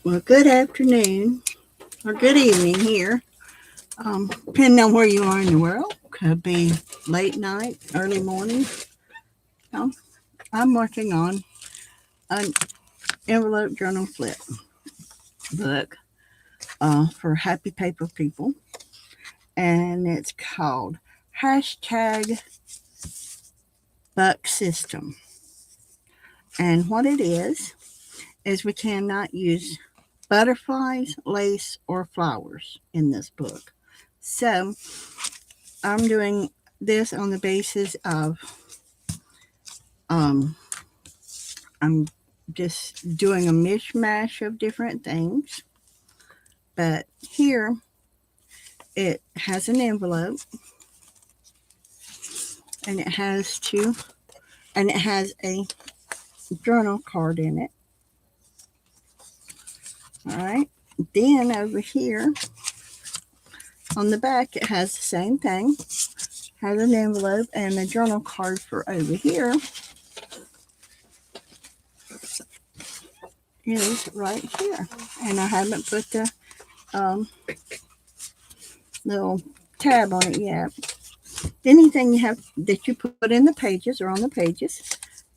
Well, good afternoon or good evening here. Depending on where you are in the world, could be late night, early morning. Um, I'm working on an envelope journal flip book for happy paper people, and it's called hashtag Buck System. And what it is we cannot use butterflies, lace, or flowers in this book. So I'm doing this on the basis of um, I'm just doing a mishmash of different things. But here it has an envelope and it has a journal card in it. All right. Then over here on the back, it has the same thing. Has an envelope and a journal card for over here is right here. And I haven't put the um, little tab on it yet. Anything you have that you put in the pages or on the pages,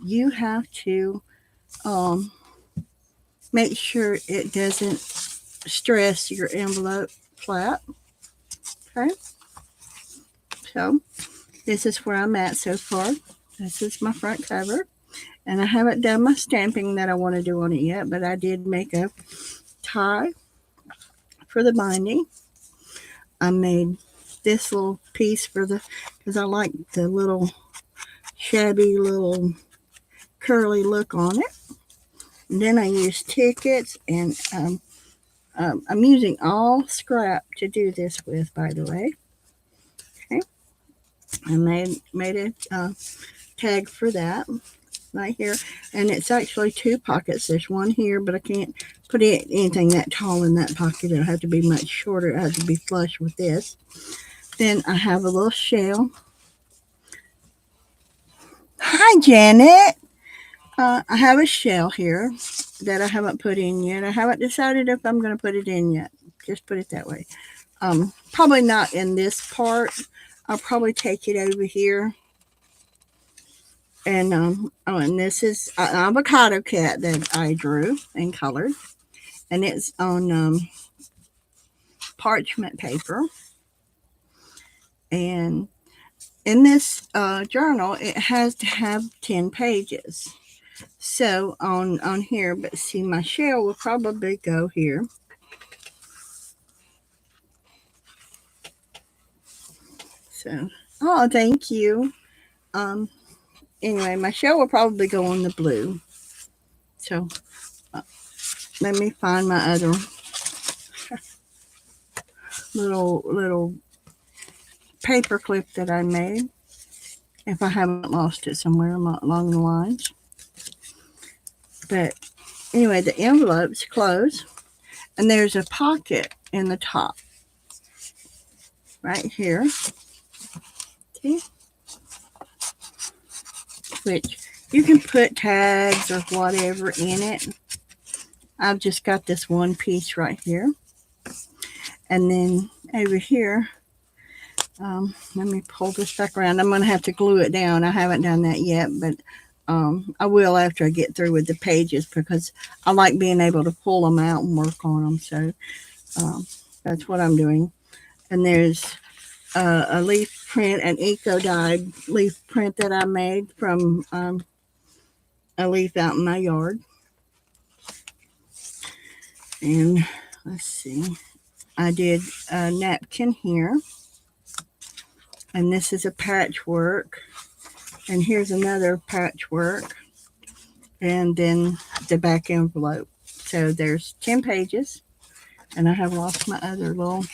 you have to um, make sure it doesn't stress your envelope flat. Okay, so this is where I'm at so far. This is my front cover, and I haven't done my stamping that I want to do on it yet, but I did make a tie for the binding. I made this little piece because I like the little shabby little curly look on it. And then I use tickets, and I'm using all scrap to do this with, by the way. Okay, I made a tag for that right here, and it's actually two pockets. There's one here, but I can't put anything that tall in that pocket. It'll have to be much shorter. It has to be flush with this. Then I have a little shell. Hi, Janet. I have a shell here that I haven't put in yet. I haven't decided if I'm going to put it in yet. Just put it that way. Probably not in this part. I'll probably take it over here. And and this is an avocado cat that I drew and colored, and it's on parchment paper. And in this journal, it has to have 10 pages. So on here, but see, my shell will probably go here. So, oh, thank you. Anyway, my shell will probably go on the blue. So, uh, let me find my other little paper clip that I made. If I haven't lost it somewhere along the lines. But anyway, the envelopes close, and there's a pocket in the top, right here. See? Which you can put tags or whatever in it. I've just got this one piece right here. And then over here, let me pull this back around. I'm going to have to glue it down. I haven't done that yet, but I will after I get through with the pages because I like being able to pull them out and work on them. So that's what I'm doing. And there's a leaf print, an eco-dyed leaf print that I made from a leaf out in my yard. And let's see, I did a napkin here. And this is a patchwork. And here's another patchwork. And then the back envelope. So there's 10 pages. And I have lost my other little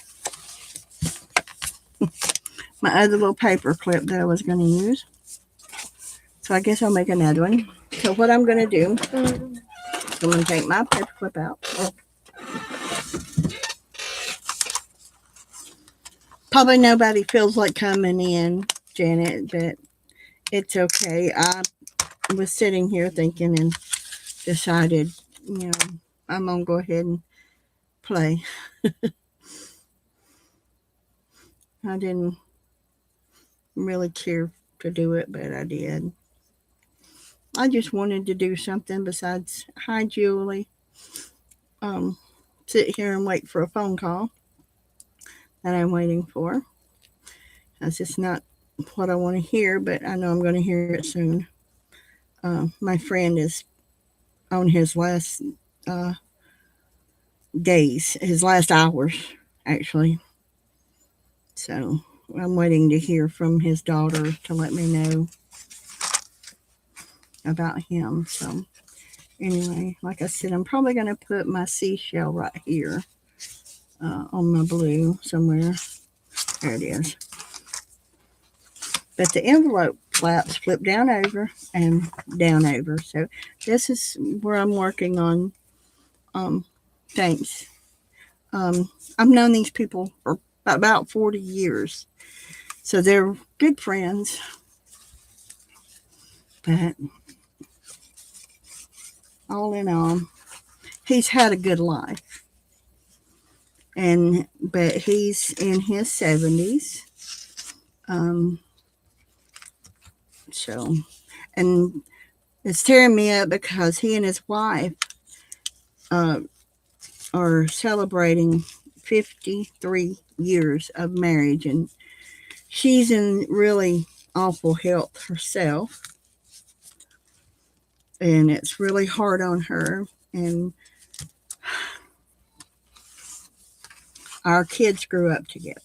paper clip that I was going to use. So I guess I'll make another one. So what I'm going to do, I'm going to take my paper clip out. Probably nobody feels like coming in, Janet, but it's okay. I was sitting here thinking and decided, I'm going to go ahead and play. I didn't really care to do it, but I did. I just wanted to do something besides, hi, Julie, um, sit here and wait for a phone call that I'm waiting for. That's just not what I want to hear, but I know I'm going to hear it soon. My friend is on his last uh, days, his last hours, actually. So I'm waiting to hear from his daughter to let me know about him. So anyway, like I said, I'm probably going to put my seashell right here on my blue somewhere. There it is. But the envelope flaps flip down over and down over. So this is where I'm working on things. I've known these people for about 40 years. So they're good friends. But all in all, he's had a good life. But he's in his 70s. Um, so, and it's tearing me up because he and his wife uh, are celebrating 53 years of marriage, and she's in really awful health herself, and it's really hard on her. And our kids grew up together.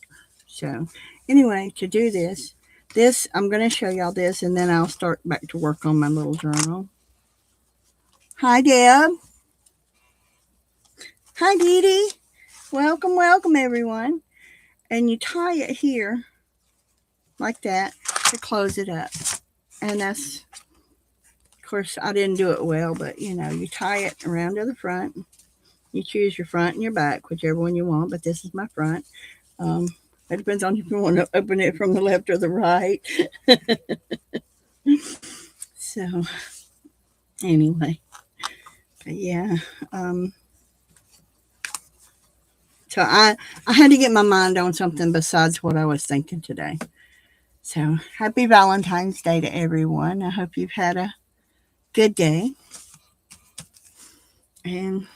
So, anyway, to do this, I'm going to show y'all this, and then I'll start back to work on my little journal. Hi, Deb. Hi, Dee Dee. Welcome, welcome, everyone. And you tie it here like that to close it up. And that's, of course, I didn't do it well, but you know, you tie it around to the front. You choose your front and your back, whichever one you want, but this is my front. It depends on if you want to open it from the left or the right. So, anyway, but yeah. So I had to get my mind on something besides what I was thinking today. So happy Valentine's Day to everyone. I hope you've had a good day. And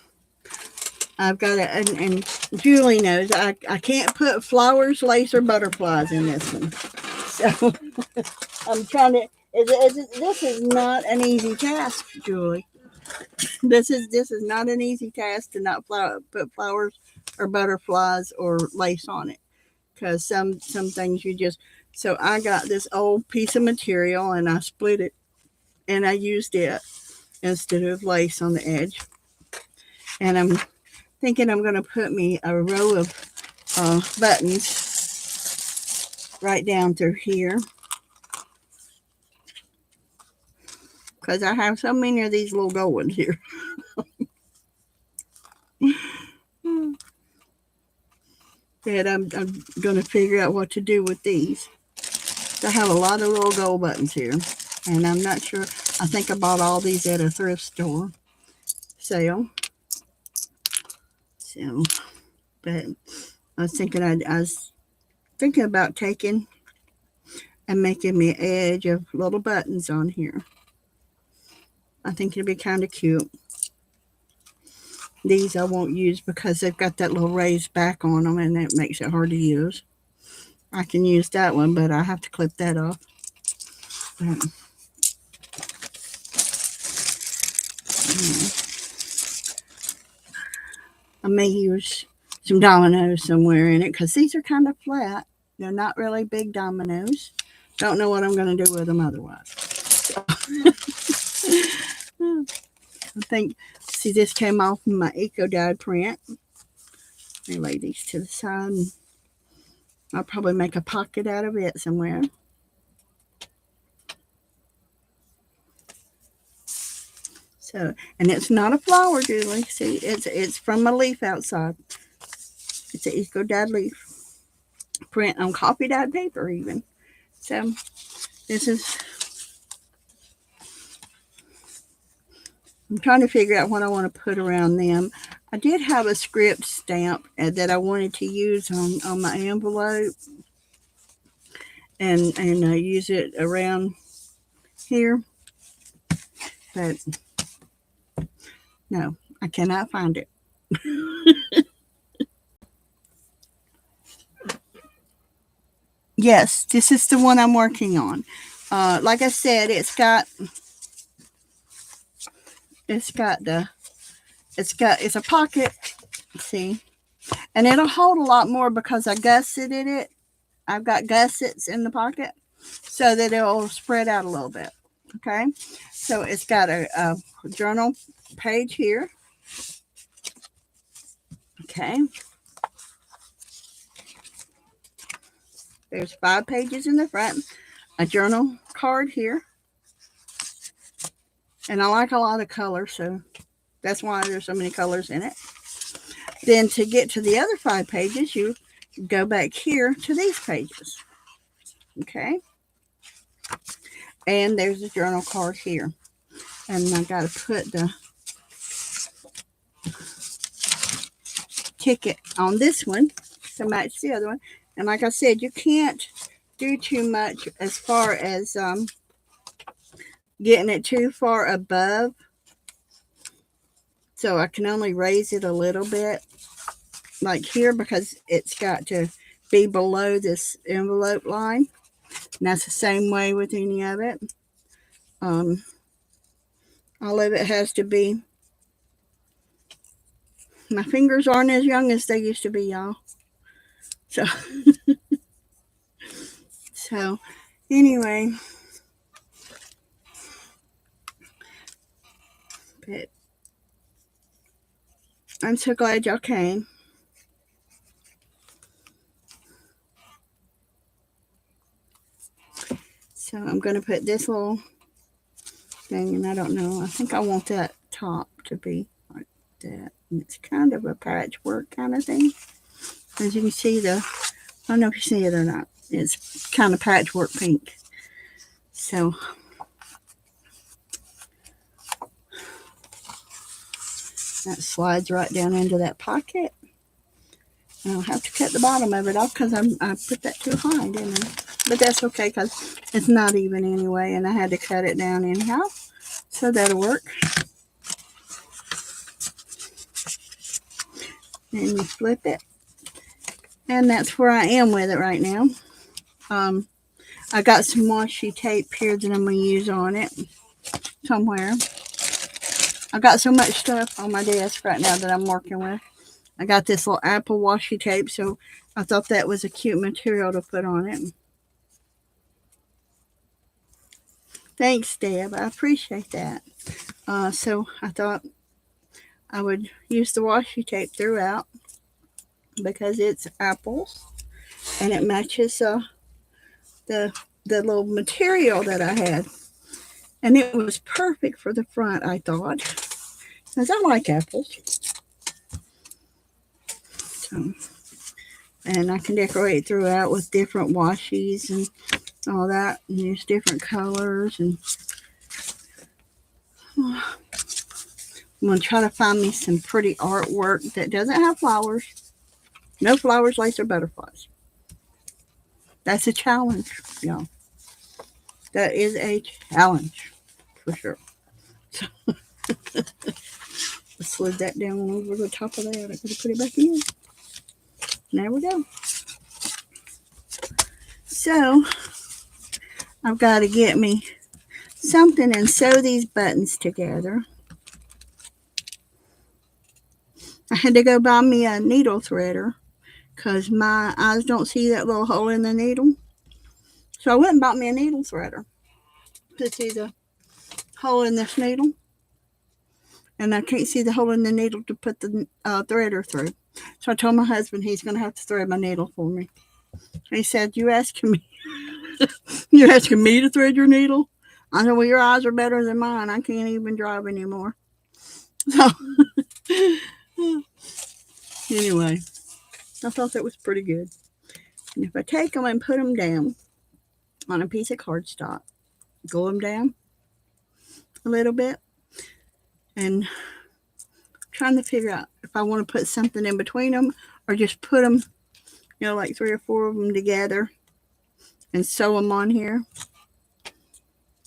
I've got it, and Julie knows I can't put flowers, lace, or butterflies in this one. So I'm trying to. This is not an easy task, Julie. This is not an easy task to not put flowers or butterflies or lace on it, because some things you just. So I got this old piece of material and I split it and I used it instead of lace on the edge. And I'm thinking I'm going to put me a row of buttons right down through here, because I have so many of these little gold ones here. That I'm going to figure out what to do with these. I have a lot of little gold buttons here, and I'm not sure. I think I bought all these at a thrift store sale. So, but I was thinking about taking and making me an edge of little buttons on here. I think it'd be kind of cute. These I won't use because they've got that little raised back on them, and it makes it hard to use. I can use that one, but I have to clip that off. But, I may use some dominoes somewhere in it because these are kind of flat. They're not really big dominoes. Don't know what I'm going to do with them otherwise. So, I think, see, this came off my Eco Dad print. I lay these to the side. And I'll probably make a pocket out of it somewhere. So, and it's not a flower, Julie. See, it's from a leaf outside. It's an Eco Dad leaf print on coffee dyed paper, even. So, this is I'm trying to figure out what I want to put around them. I did have a script stamp that I wanted to use on my envelope and use it around here, but no, I cannot find it. Yes, this is the one I'm working on. Like I said, it's a pocket. See, and it'll hold a lot more because I gusseted it. I've got gussets in the pocket so that it'll spread out a little bit. Okay, so it's got a journal page here. Okay, there's 5 pages in the front, a journal card here, and I like a lot of color, so that's why there's so many colors in it. Then to get to the other 5 pages, you go back here to these pages. Okay, and there's a journal card here, and I got to put the ticket on this one to match the other one. And like I said, you can't do too much as far as getting it too far above. So I can only raise it a little bit like here because it's got to be below this envelope line. And that's the same way with any of it. All of it has to be. My fingers aren't as young as they used to be, y'all. So, so anyway, but I'm so glad y'all came. So I'm going to put this little thing, and I don't know. I think I want that top to be like that. And it's kind of a patchwork kind of thing. As you can see, I don't know if you see it or not. It's kind of patchwork pink. So that slides right down into that pocket. I'll have to cut the bottom of it off because I put that too high, didn't I? But that's okay because it's not even anyway, and I had to cut it down anyhow. So that'll work. And you flip it. And that's where I am with it right now. I got some washi tape here that I'm going to use on it somewhere. I got so much stuff on my desk right now that I'm working with. I got this little apple washi tape, so I thought that was a cute material to put on it. Thanks, Deb. I appreciate that. So I thought I would use the washi tape throughout because it's apples and it matches the little material that I had. And it was perfect for the front, I thought, because I like apples. So, and I can decorate throughout with different washies and all that, and use different colors. And I'm going to try to find me some pretty artwork that doesn't have flowers. No flowers, lace, or butterflies. That's a challenge, y'all. That is a challenge, for sure. So, let's slid that down over the top of that. I'm going to put it back in. There we go. So, I've got to get me something and sew these buttons together. I had to go buy me a needle threader because my eyes don't see that little hole in the needle. So I went and bought me a needle threader to see the hole in this needle. And I can't see the hole in the needle to put the threader through. So I told my husband he's going to have to thread my needle for me. He said, "You asking me? You're asking me to thread your needle?" I said, "Well, your eyes are better than mine. I can't even drive anymore." So anyway, I thought that was pretty good. And if I take them and put them down on a piece of cardstock, glue them down a little bit, and trying to figure out if I want to put something in between them or just put them, like 3 or 4 of them together and sew them on here,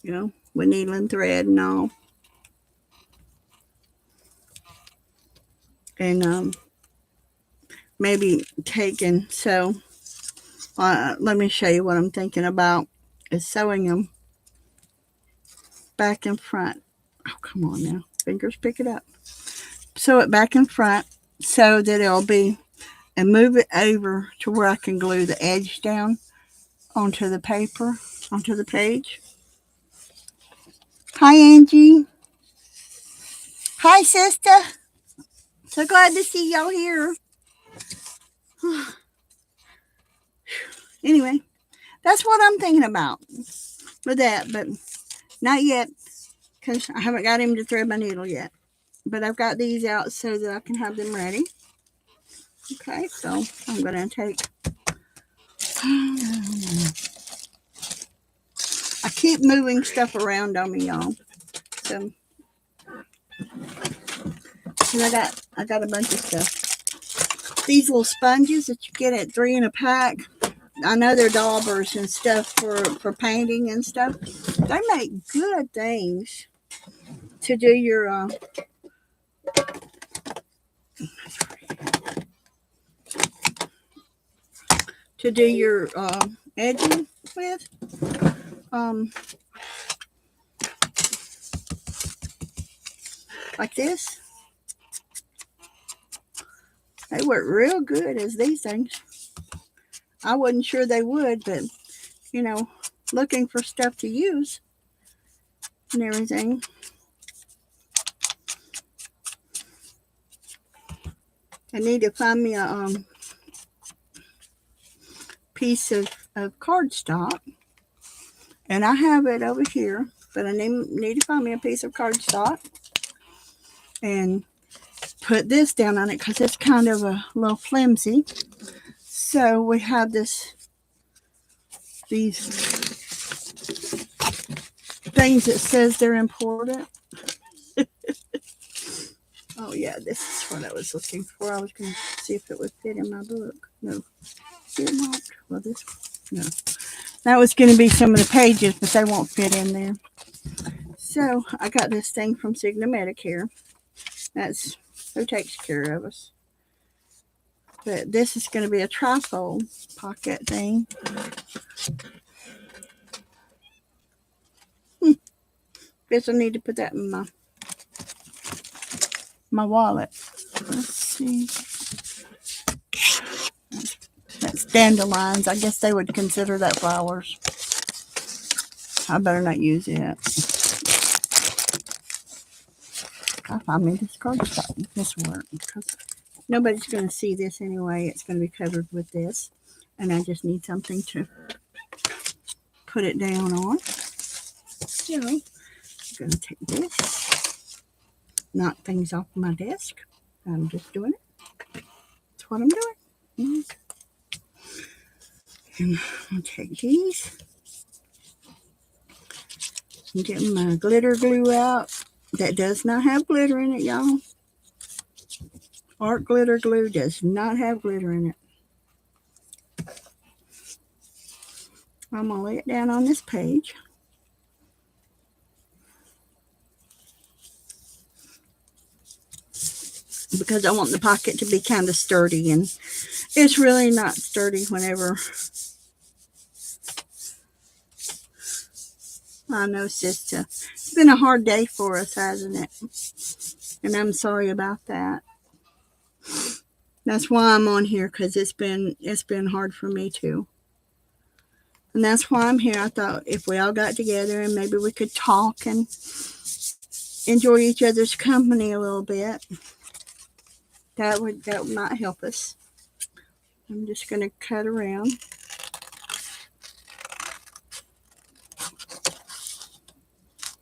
with needle and thread and all. And maybe take and sew. Let me show you what I'm thinking about is sewing them back and front. Oh, come on now. Fingers, pick it up. Sew it back and front so that it'll be, and move it over to where I can glue the edge down onto the paper, onto the page. Hi, Angie. Hi, sister. So glad to see y'all here. Anyway, that's what I'm thinking about with that, but not yet because I haven't got him to thread my needle yet. But I've got these out so that I can have them ready. Okay, so I'm going to take... I keep moving stuff around on me, y'all. So, and I got a bunch of stuff. These little sponges that you get at 3 in a pack. I know they're daubers and stuff for painting and stuff. They make good things to do your edging with. Like this. They work real good as these things. I wasn't sure they would, but looking for stuff to use and everything. I need to find me a piece of cardstock, and I have it over here, but I need to find me a piece of cardstock and put this down on it because it's kind of a little flimsy. So we have these things that says they're important. Oh yeah, this is what I was looking for. I was going to see if it would fit in my book. No, it won't. Well, this one, no. That was going to be some of the pages, but they won't fit in there. So I got this thing from Cigna Medicare. That's who takes care of us. But this is going to be a trifold pocket thing. Guess I need to put that in my wallet. Let's see. That's dandelions. I guess they would consider that flowers. I better not use it. I'll find me this cardstock. This will work because nobody's going to see this anyway. It's going to be covered with this. And I just need something to put it down on. So I'm going to take this. Knock things off my desk. I'm just doing it. That's what I'm doing. And I'll take these. I'm getting my glitter glue out. That does not have glitter in it, y'all. Art glitter glue does not have glitter in it. I'm going to lay it down on this page. Because I want the pocket to be kind of sturdy, and it's really not sturdy whenever. I know, sister. It's been a hard day for us, hasn't it? And I'm sorry about that. That's why I'm on here, because it's been hard for me too. And that's why I'm here. I thought if we all got together and maybe we could talk and enjoy each other's company a little bit, that might help us. I'm just going to cut around.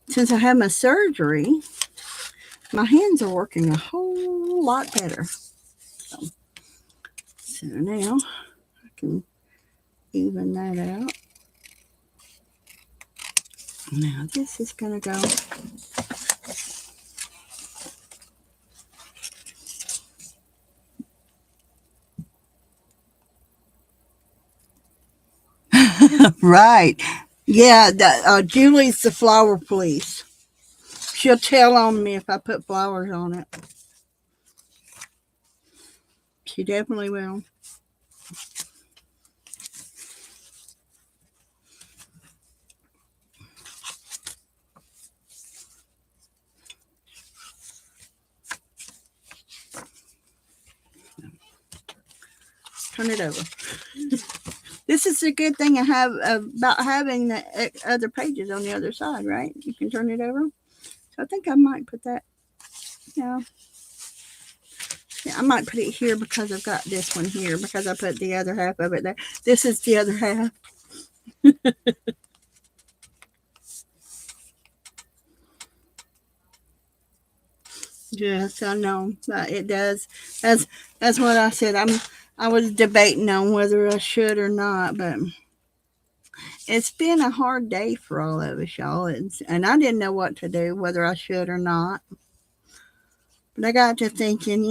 Since I had my surgery, my hands are working a whole lot better. So now I can even that out. Now this is going to go Right. Yeah, Julie's the flower police. She'll tell on me if I put flowers on it. She definitely will. Turn it over. This is a good thing I have about having the other pages on the other side, right? You can turn it over. So I think I might put that. Yeah. Yeah, I might put it here because I've got this one here because I put the other half of it there. This is the other half. Yes, I know. It does. That's what I said. I was debating on whether I should or not, but it's been a hard day for all of us, y'all. And I didn't know what to do, whether I should or not. But I got to thinking,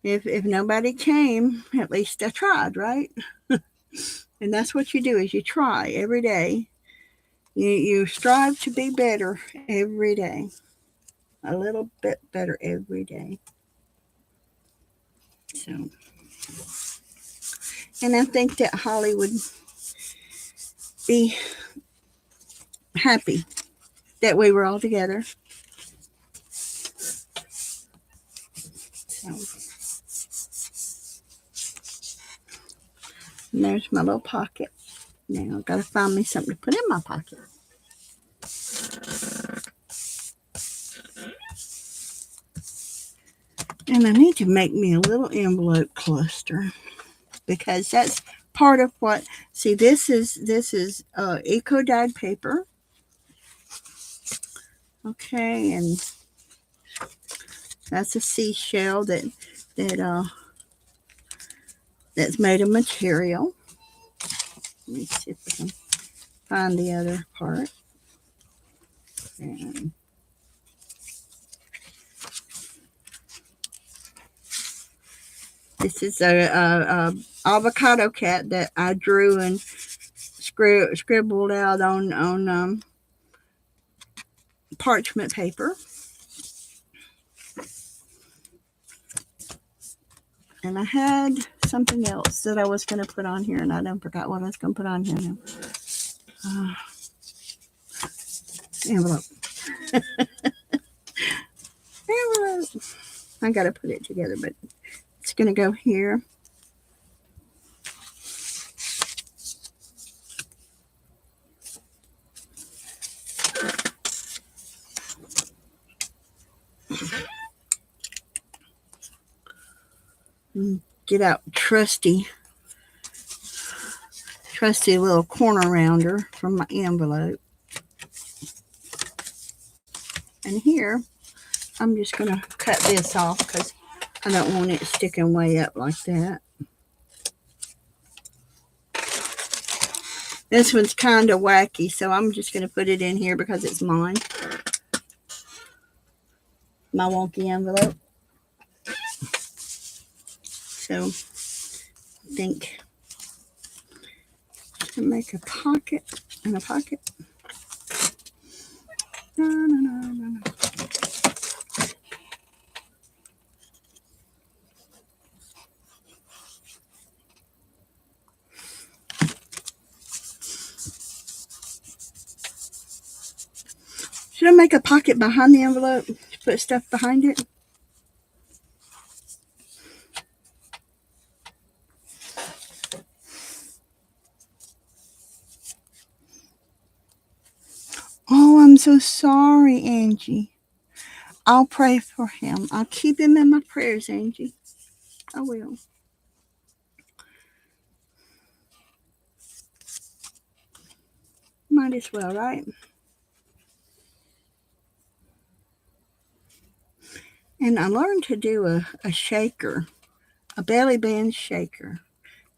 if nobody came, at least I tried, right? And that's what you do is you try every day. You strive to be better every day. A little bit better every day. So, and I think that Holly would be happy that we were all together. So, and there's my little pocket. Now I've got to find me something to put in my pocket. And I need to make me a little envelope cluster because that's part of what. See, this is eco dyed paper. Okay, and that's a seashell that's made of material. Let me see if I can find the other part. And this is a avocado cat that I drew and scribbled out on parchment paper. And I had something else that I was going to put on here, and I done forgot what I was going to put on here now. Envelope. Envelope. I got to put it together, but it's going to go here. Get out trusty little corner rounder from my envelope. And here, I'm just going to cut this off because I don't want it sticking way up like that. This one's kind of wacky, so I'm just going to put it in here because it's mine. My wonky envelope. So, I think to make a pocket and a pocket. No. Should I make a pocket behind the envelope? Put stuff behind it? Oh, I'm so sorry, Angie. I'll pray for him. I'll keep him in my prayers, Angie. I will. Might as well, right? And I learned to do a shaker, a belly band shaker,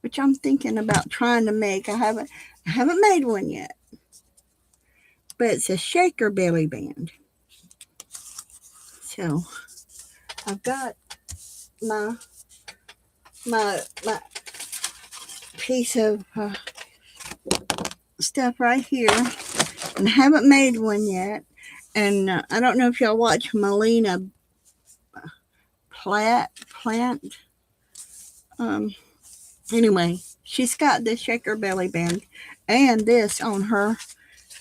which I'm thinking about trying to make. I haven't made one yet, but it's a shaker belly band. So I've got my piece of stuff right here, and I haven't made one yet. And I don't know if y'all watch Melina Plant. Um, anyway, she's got the shaker belly band and this on her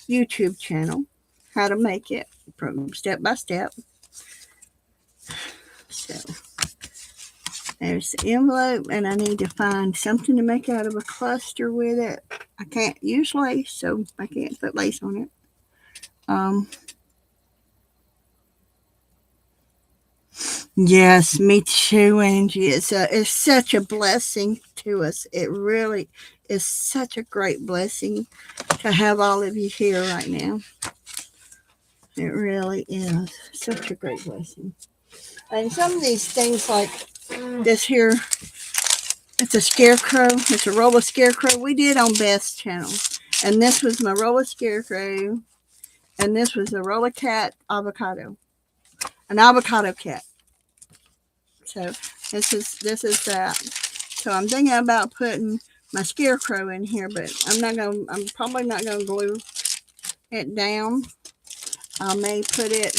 YouTube channel, how to make it from step by step. So there's the envelope, and I need to find something to make out of a cluster with it. I can't use lace, so I can't put lace on it. Yes, me too, Angie. It's such a blessing to us. It really is such a great blessing to have all of you here right now. It really is such a great blessing. And some of these things, like this here, it's a scarecrow. It's a roll of scarecrow we did on Beth's channel. And this was my roll of scarecrow. And this was a roll of cat avocado. An avocado cat. So this is that. So I'm thinking about putting my scarecrow in here, but I'm probably not gonna glue it down. I may put it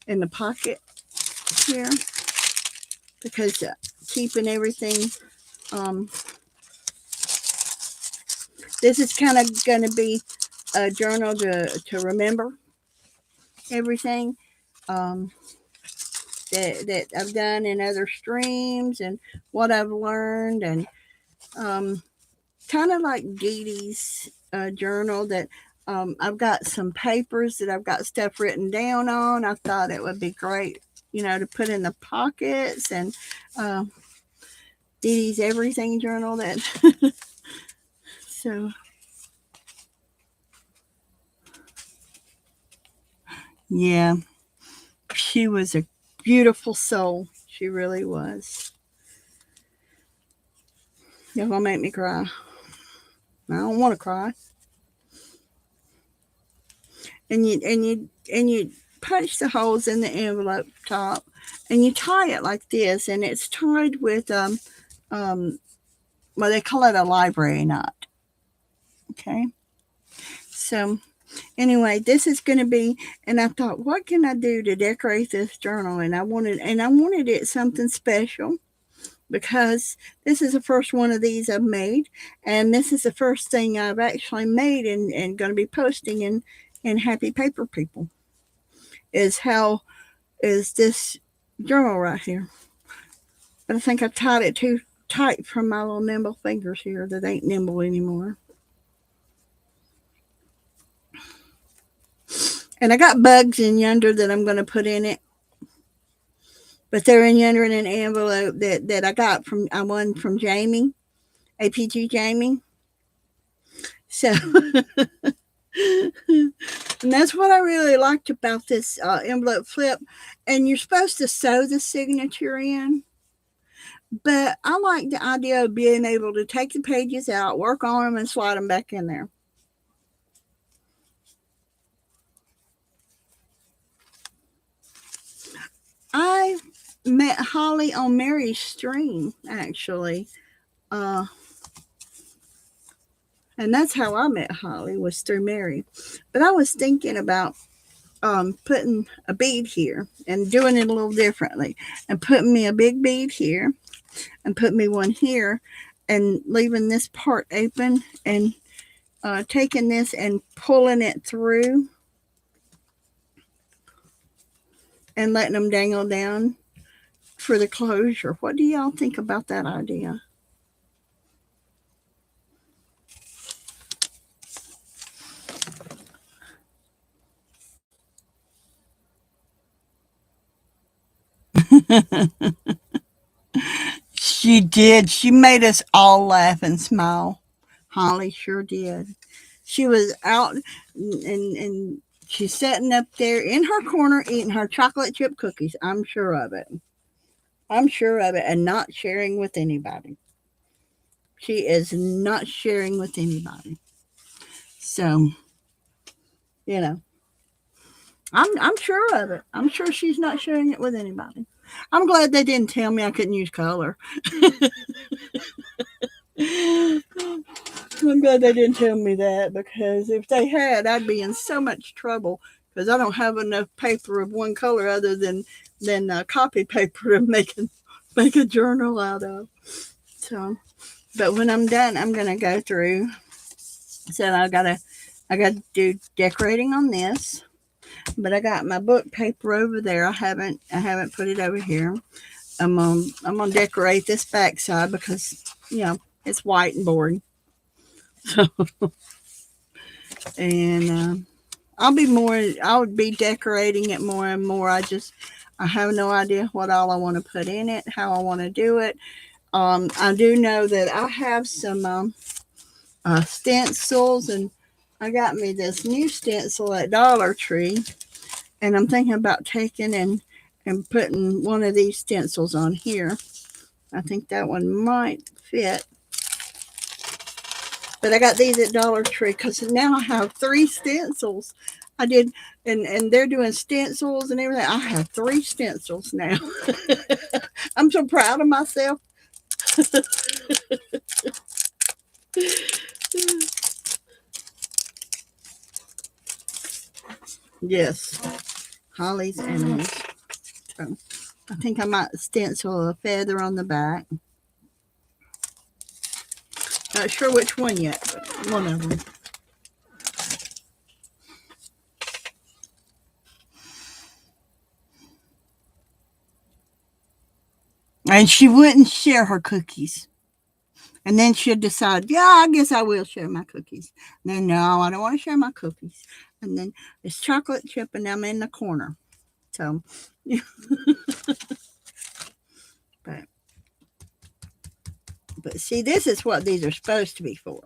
in the pocket here, because keeping everything, this is kind of going to be a journal to remember everything that I've done in other streams and what I've learned, and kind of like Dee Dee's journal, that I've got some papers that I've got stuff written down on. I thought it would be great, to put in the pockets, and Dee Dee's everything journal that so yeah, she was a beautiful soul. She really was. You're gonna make me cry. I don't want to cry. And you punch the holes in the envelope top, and you tie it like this, and it's tied with well, they call it a library knot. Okay. So anyway, this is going to be, and I thought, what can I do to decorate this journal? And I wanted it something special, because this is the first one of these I've made, and this is the first thing I've actually made and going to be posting in Happy Paper People. Is this journal right here? But I think I tied it too tight from my little nimble fingers here that ain't nimble anymore. And I got bugs in yonder that I'm going to put in it. But they're in yonder in an envelope that I won from Jamie, APG Jamie. So, and that's what I really liked about this envelope flip. And you're supposed to sew the signature in. But I like the idea of being able to take the pages out, work on them, and slide them back in there. I met Holly on Mary's stream, actually. And that's how I met Holly, was through Mary. But I was thinking about putting a bead here and doing it a little differently, and putting me a big bead here and put me one here, and leaving this part open, and taking this and pulling it through and letting them dangle down for the closure. What do y'all think about that idea? She did. She made us all laugh and smile. Holly sure did. She was out, and she's sitting up there in her corner eating her chocolate chip cookies. I'm sure of it. I'm sure of it, and not sharing with anybody. She is not sharing with anybody. So, you know, I'm sure of it. I'm sure she's not sharing it with anybody. I'm glad they didn't tell me I couldn't use color. I'm glad they didn't tell me that, because if they had, I'd be in so much trouble, because I don't have enough paper of one color other than copy paper to make a journal out of. So, but when I'm done, I'm gonna go through. So I gotta do decorating on this, but I got my book paper over there. I haven't put it over here. I'm gonna decorate this backside because you know it's white and boring. And I would be decorating it more and more. I have no idea what all I want to put in it, how I want to do it. I do know that I have some stencils, and I got me this new stencil at Dollar Tree, and I'm thinking about taking and putting one of these stencils on here. I think that one might fit. But I got these at Dollar Tree because now I have 3 stencils. I did, and they're doing stencils and everything. I have 3 stencils now. I'm so proud of myself. Yes, Holly's animals. So I think I might stencil a feather on the back. Not sure which one yet, but one of them. And she wouldn't share her cookies. And then she'd decide, yeah, I guess I will share my cookies. And then, no, I don't want to share my cookies. And then it's chocolate chip, and I'm in the corner. So, but see, this is what these are supposed to be for.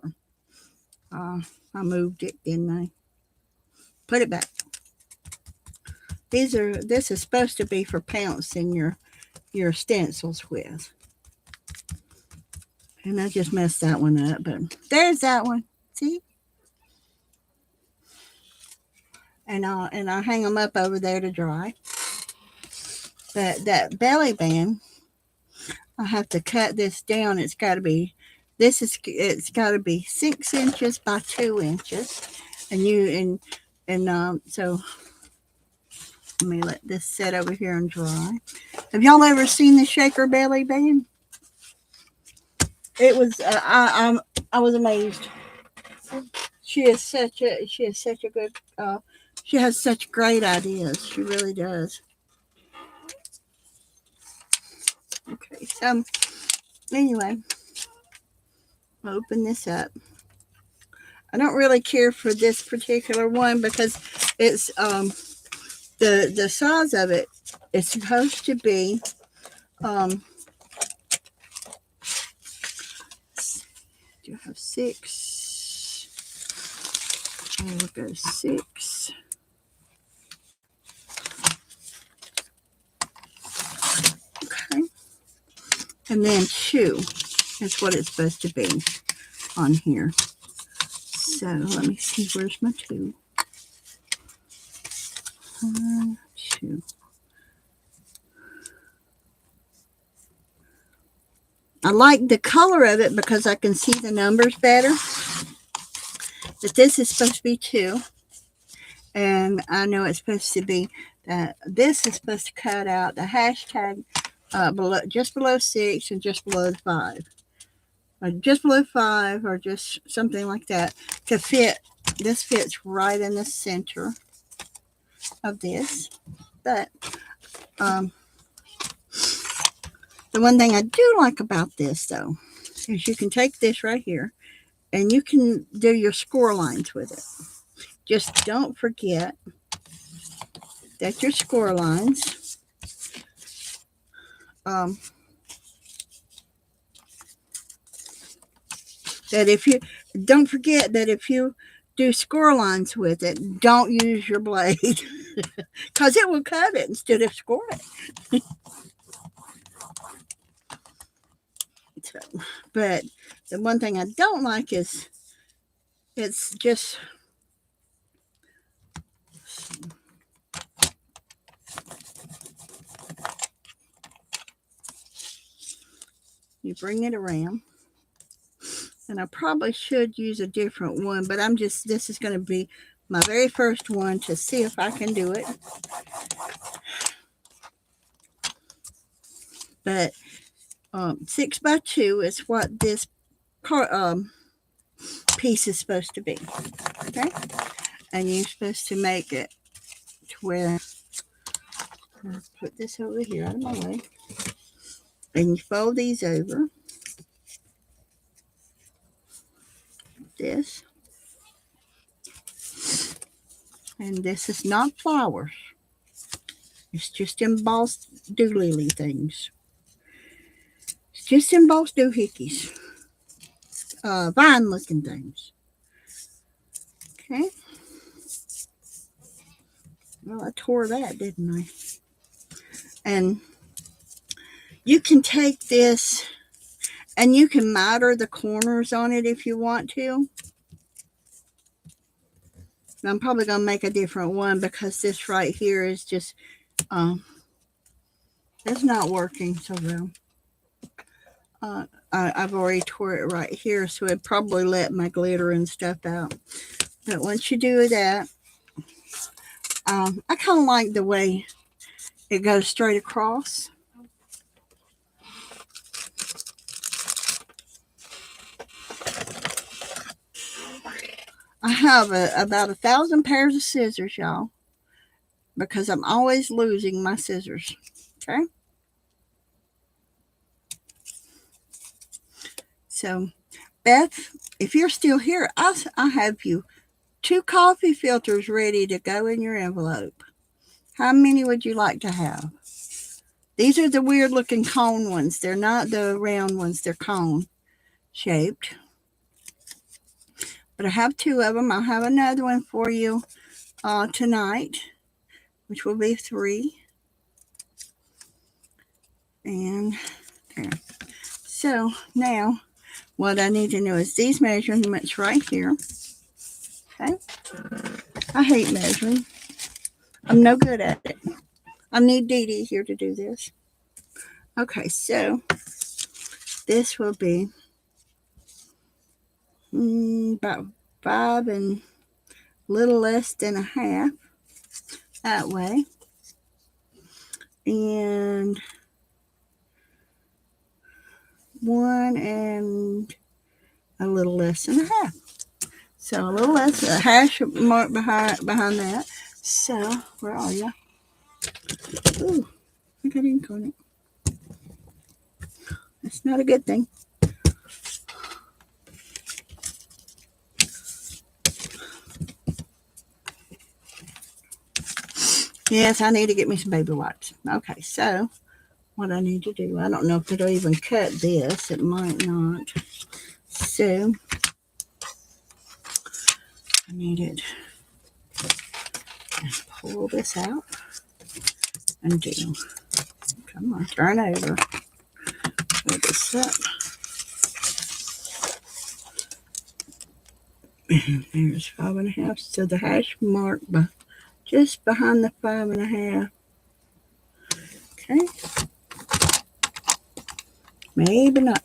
I moved it, didn't I? Put it back. This is supposed to be for pouncing your stencils with. And I just messed that one up, but there's that one. See? And I'll hang them up over there to dry. But that belly band, I have to cut this down. It's got to be 6 inches by 2 inches, so let me let this set over here and dry. Have y'all ever seen the Shaker belly band? It was I was amazed. She is such a good. She has such great ideas. She really does. Okay, so anyway, I'll open this up. I don't really care for this particular one because it's the size of it is supposed to be do I have 6? We'll go 6. Okay. And then 2 is what it's supposed to be on here. So let me see, where's my 2? 1, 2. I like the color of it because I can see the numbers better. But this is supposed to be 2. And I know it's supposed to be that this is supposed to cut out the hashtag just below 6 and just below 5. Or just below 5 or just something like that to fit. This fits right in the center of this. But the one thing I do like about this, though, is you can take this right here and you can do your score lines with it. Just don't forget that your score lines that if you don't forget that if you do score lines with it, don't use your blade because it will cut it instead of score it. So, but the one thing I don't like is it's just you bring it around And I probably should use a different one, but this is going to be my very first one to see if I can do it. But 6x2 is what this piece is supposed to be. Okay, and you're supposed to make it to where, I'll put this over here out of my way, and you fold these over this, and this is not flowers, it's just embossed doolily things. It's just embossed doohickeys, vine looking things. Okay, well, I tore that, didn't I? And you can take this and you can miter the corners on it if you want to. I'm probably going to make a different one because this right here is just, it's not working so well. I've already tore it right here, so it probably let my glitter and stuff out. But once you do that, I kind of like the way it goes straight across. I have about 1,000 pairs of scissors, y'all, because I'm always losing my scissors. Okay. So, Beth, if you're still here, I have you 2 coffee filters ready to go in your envelope. How many would you like to have? These are the weird looking cone ones. They're not the round ones. They're cone shaped. But I have 2 of them. I'll have another one for you tonight, which will be 3. And there. So now what I need to know is these measurements right here. Okay. I hate measuring. I'm no good at it. I need Dee Dee here to do this. Okay, so this will be about 5 and a little less than a half that way. And 1 and a little less than a half. So a little less, a hash mark behind that. So, where are you? Ooh, I got ink on it. That's not a good thing. Yes, I need to get me some baby wipes. Okay, so what I need to do, I don't know if it'll even cut this. It might not. So, I need it. Pull this out and do. Come on, turn over. Pull this up. And there's 5 and a half. So the hash mark just behind the 5 and a half. Okay. Maybe not.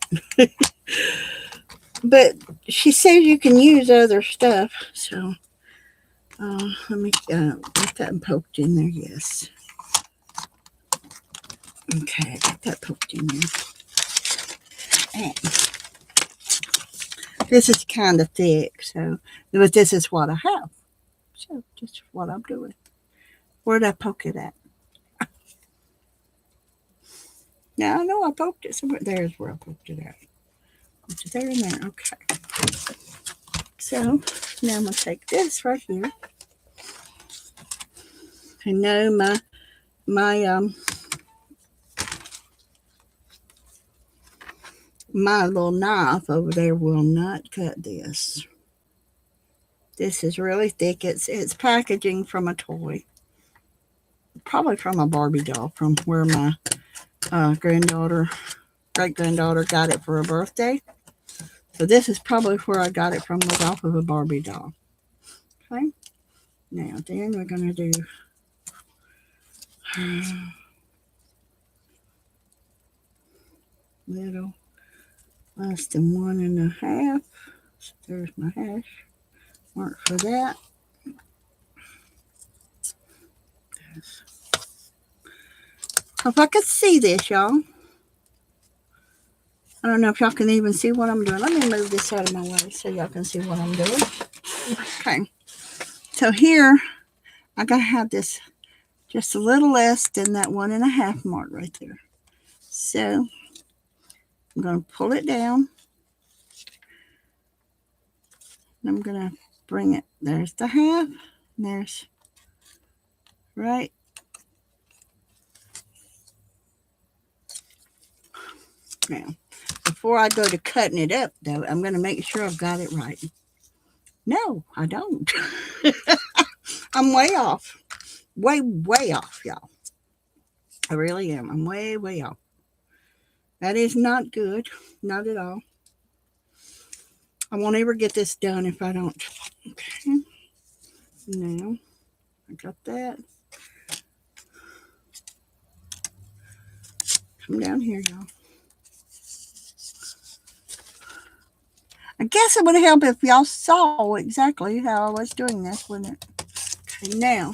But she says you can use other stuff. So let me get that poked in there. Yes. Okay, get that poked in there. And this is kind of thick, so but this is what I have. So just what I'm doing. Where did I poke it at? Now I know I poked it somewhere. There's where I poked it at. It's there and there. Okay. So now I'm gonna take this right here. I know my little knife over there will not cut this. This is really thick. It's packaging from a toy. Probably from a Barbie doll from where my great granddaughter got it for her birthday. So this is probably where I got it from, was off of a Barbie doll. Okay. Now then we're gonna do little less than 1.5. So there's my hash mark for that. If I could see this, y'all. I don't know if y'all can even see what I'm doing. Let me move this out of my way so y'all can see what I'm doing. Okay. So here, I got to have this just a little less than that 1.5 mark right there. So I'm going to pull it down. And I'm going to bring it. There's the half. And there's right. Now, before I go to cutting it up, though, I'm going to make sure I've got it right. No, I don't. I'm way off. Way, way off, y'all. I really am. I'm way, way off. That is not good. Not at all. I won't ever get this done if I don't. Okay. Now, I got that. Come down here, y'all. I guess it would help if y'all saw exactly how I was doing this, wouldn't it? Okay, now,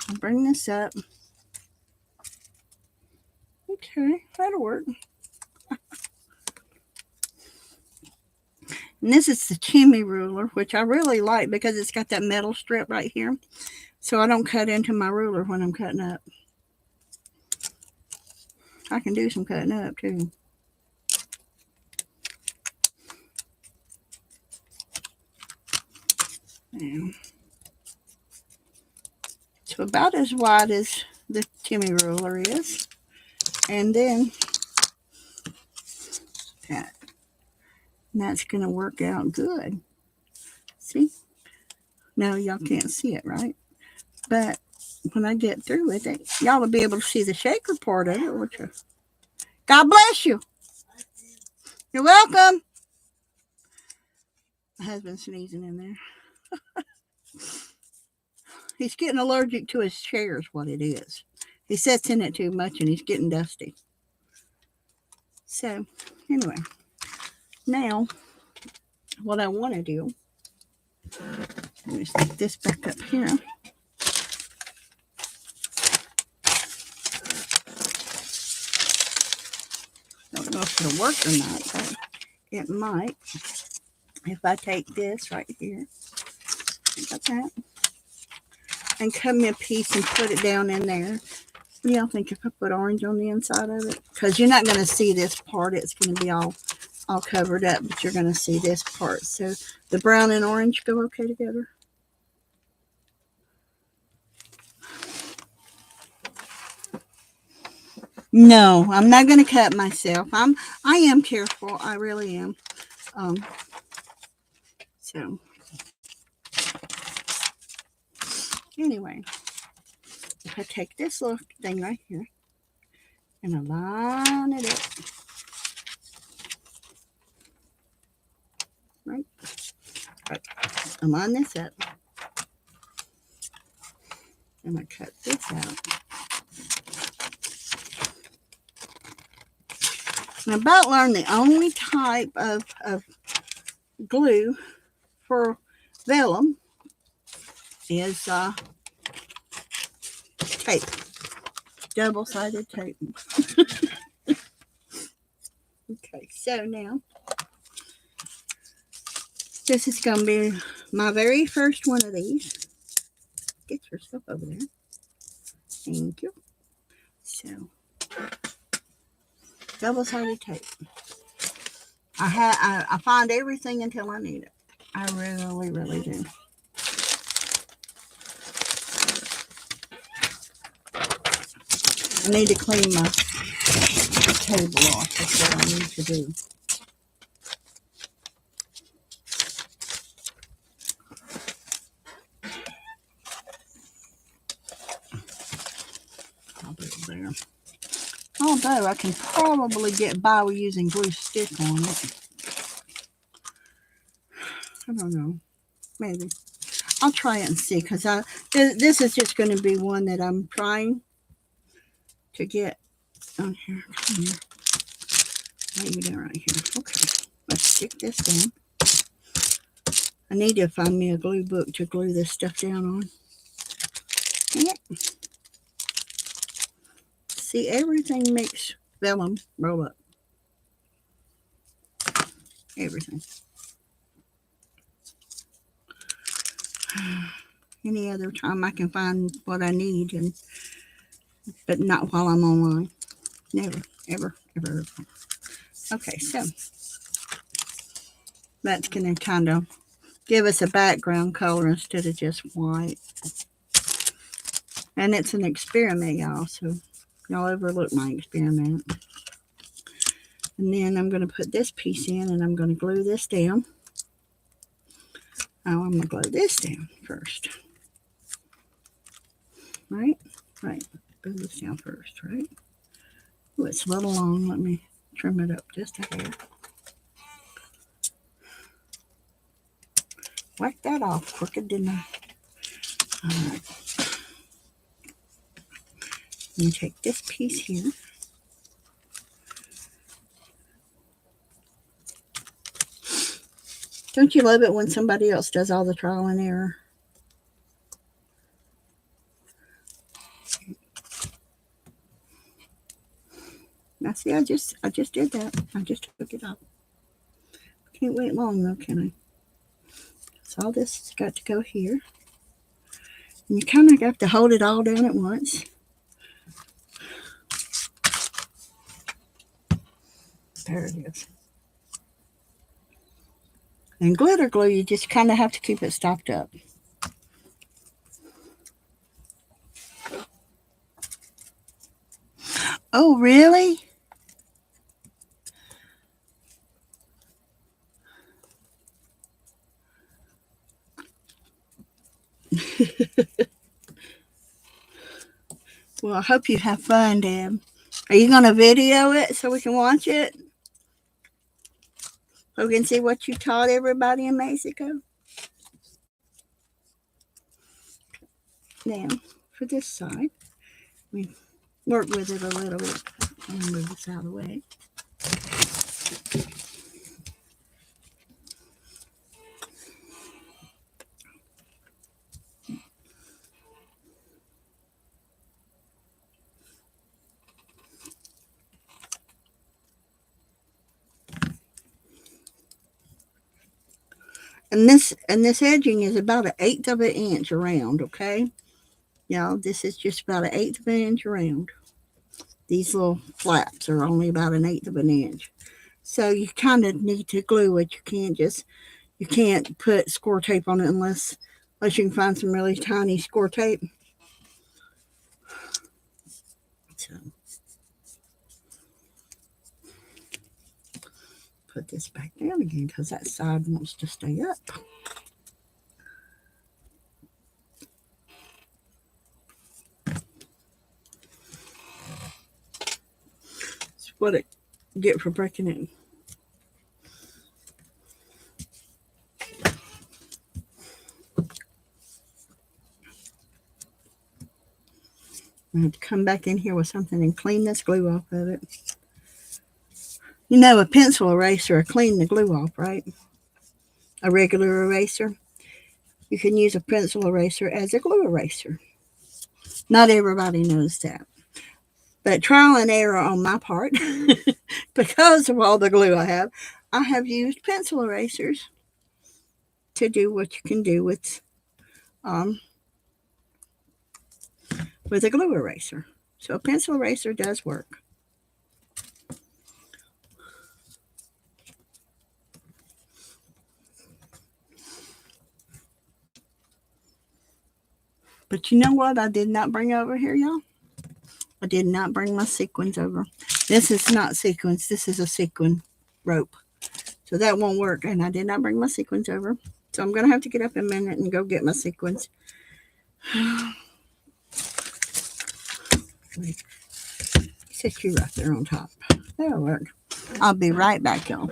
I'll bring this up. Okay, that'll work. And this is the Timmy ruler, which I really like because it's got that metal strip right here. So I don't cut into my ruler when I'm cutting up. I can do some cutting up too. Now, so about as wide as the Timmy ruler is. And then that. And that's going to work out good. See? Now y'all can't see it, right? But when I get through with it, y'all will be able to see the shaker part of it, won't you? God bless you. You're welcome. My husband's sneezing in there. He's getting allergic to his chair is what it is. He sits in it too much and he's getting dusty. So, anyway, now what I want to do, let me stick this back up here. Don't know if it'll work or not, but it might. If I take this right here, got that, and cut me a piece and put it down in there. What do y'all think if I put orange on the inside of it? Because you're not going to see this part. It's going to be all covered up, but you're going to see this part. So the brown and orange go okay together. No, I'm not going to cut myself. I am careful. I really am. So anyway, if I take this little thing right here and I line it up, right? I line this up and I cut this out. And I about learned the only type of glue for vellum is tape, double-sided tape. Okay, so now this is going to be my very first one of these. Get your stuff over there. Thank you. So, double-sided tape. I find everything until I need it. I really, really do. I need to clean my table off. That's what I need to do. I'll put it there. Although I can probably get by with using glue stick on it. I don't know. Maybe. I'll try it and see because this is just going to be one that I'm trying to get on here. Come here. Maybe they're right here. Okay, let's stick this down. I need to find me a glue book to glue this stuff down on. Yeah. See, everything makes vellum roll up. Everything. Any other time I can find what I need, but not while I'm online. Never, ever, ever. Okay, so that's going to kind of give us a background color instead of just white. And it's an experiment, y'all, so y'all overlook my experiment. And then I'm going to put this piece in, and I'm going to glue this down. Oh, I'm going to glue this down first. Right? Right. Glue this down first, right? Oh, it's a little long. Let me trim it up just a hair. Whack that off crooked, didn't I? All right. Let me take this piece here. Don't you love it when somebody else does all the trial and error? Now see, I just did that. I just took it off. Can't wait long though, can I? So all this has got to go here. And you kind of have to hold it all down at once. There it is. And glitter glue, you just kind of have to keep it stopped up. Oh, really? Well, I hope you have fun, Deb. Are you going to video it so we can watch it? So we can see what you taught everybody in Mexico? Now, for this side, we work with it a little bit. I'm going to move this out of the way. And this edging is about 1/8 of an inch around, okay? Y'all, this is just about 1/8 of an inch around. These little flaps are only about 1/8 of an inch. So you kind of need to glue it. You can't put score tape on it unless you can find some really tiny score tape. So put this back down again because that side wants to stay up. That's what it get for breaking it. I have to come back in here with something and clean this glue off of it. You know, a pencil eraser will clean the glue off, right? A regular eraser. You can use a pencil eraser as a glue eraser. Not everybody knows that. But trial and error on my part, because of all the glue I have used pencil erasers to do what you can do with a glue eraser. So a pencil eraser does work. But you know what I did not bring over here, y'all? I did not bring my sequins over. This is not sequins. This is a sequin rope. So that won't work. And I did not bring my sequins over. So I'm going to have to get up in a minute and go get my sequins. Wait. Set you right there on top. That'll work. I'll be right back, y'all.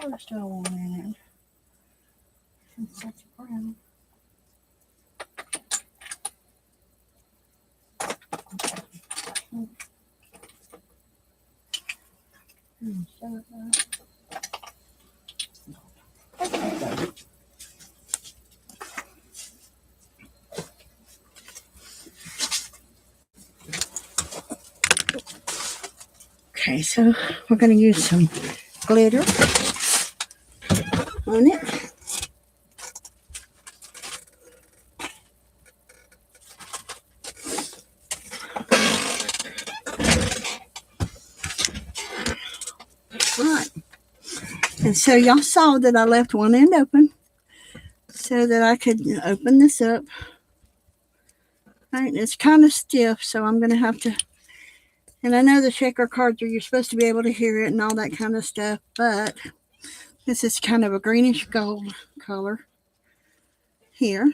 colors do I want in it? It's such a brown. Okay, so we're going to use some glitter on it. Right. And so y'all saw that I left one end open so that I could open this up. Right, it's kind of stiff, so I'm going to have to, and I know the shaker cards are, you're supposed to be able to hear it and all that kind of stuff, but this is kind of a greenish gold color here.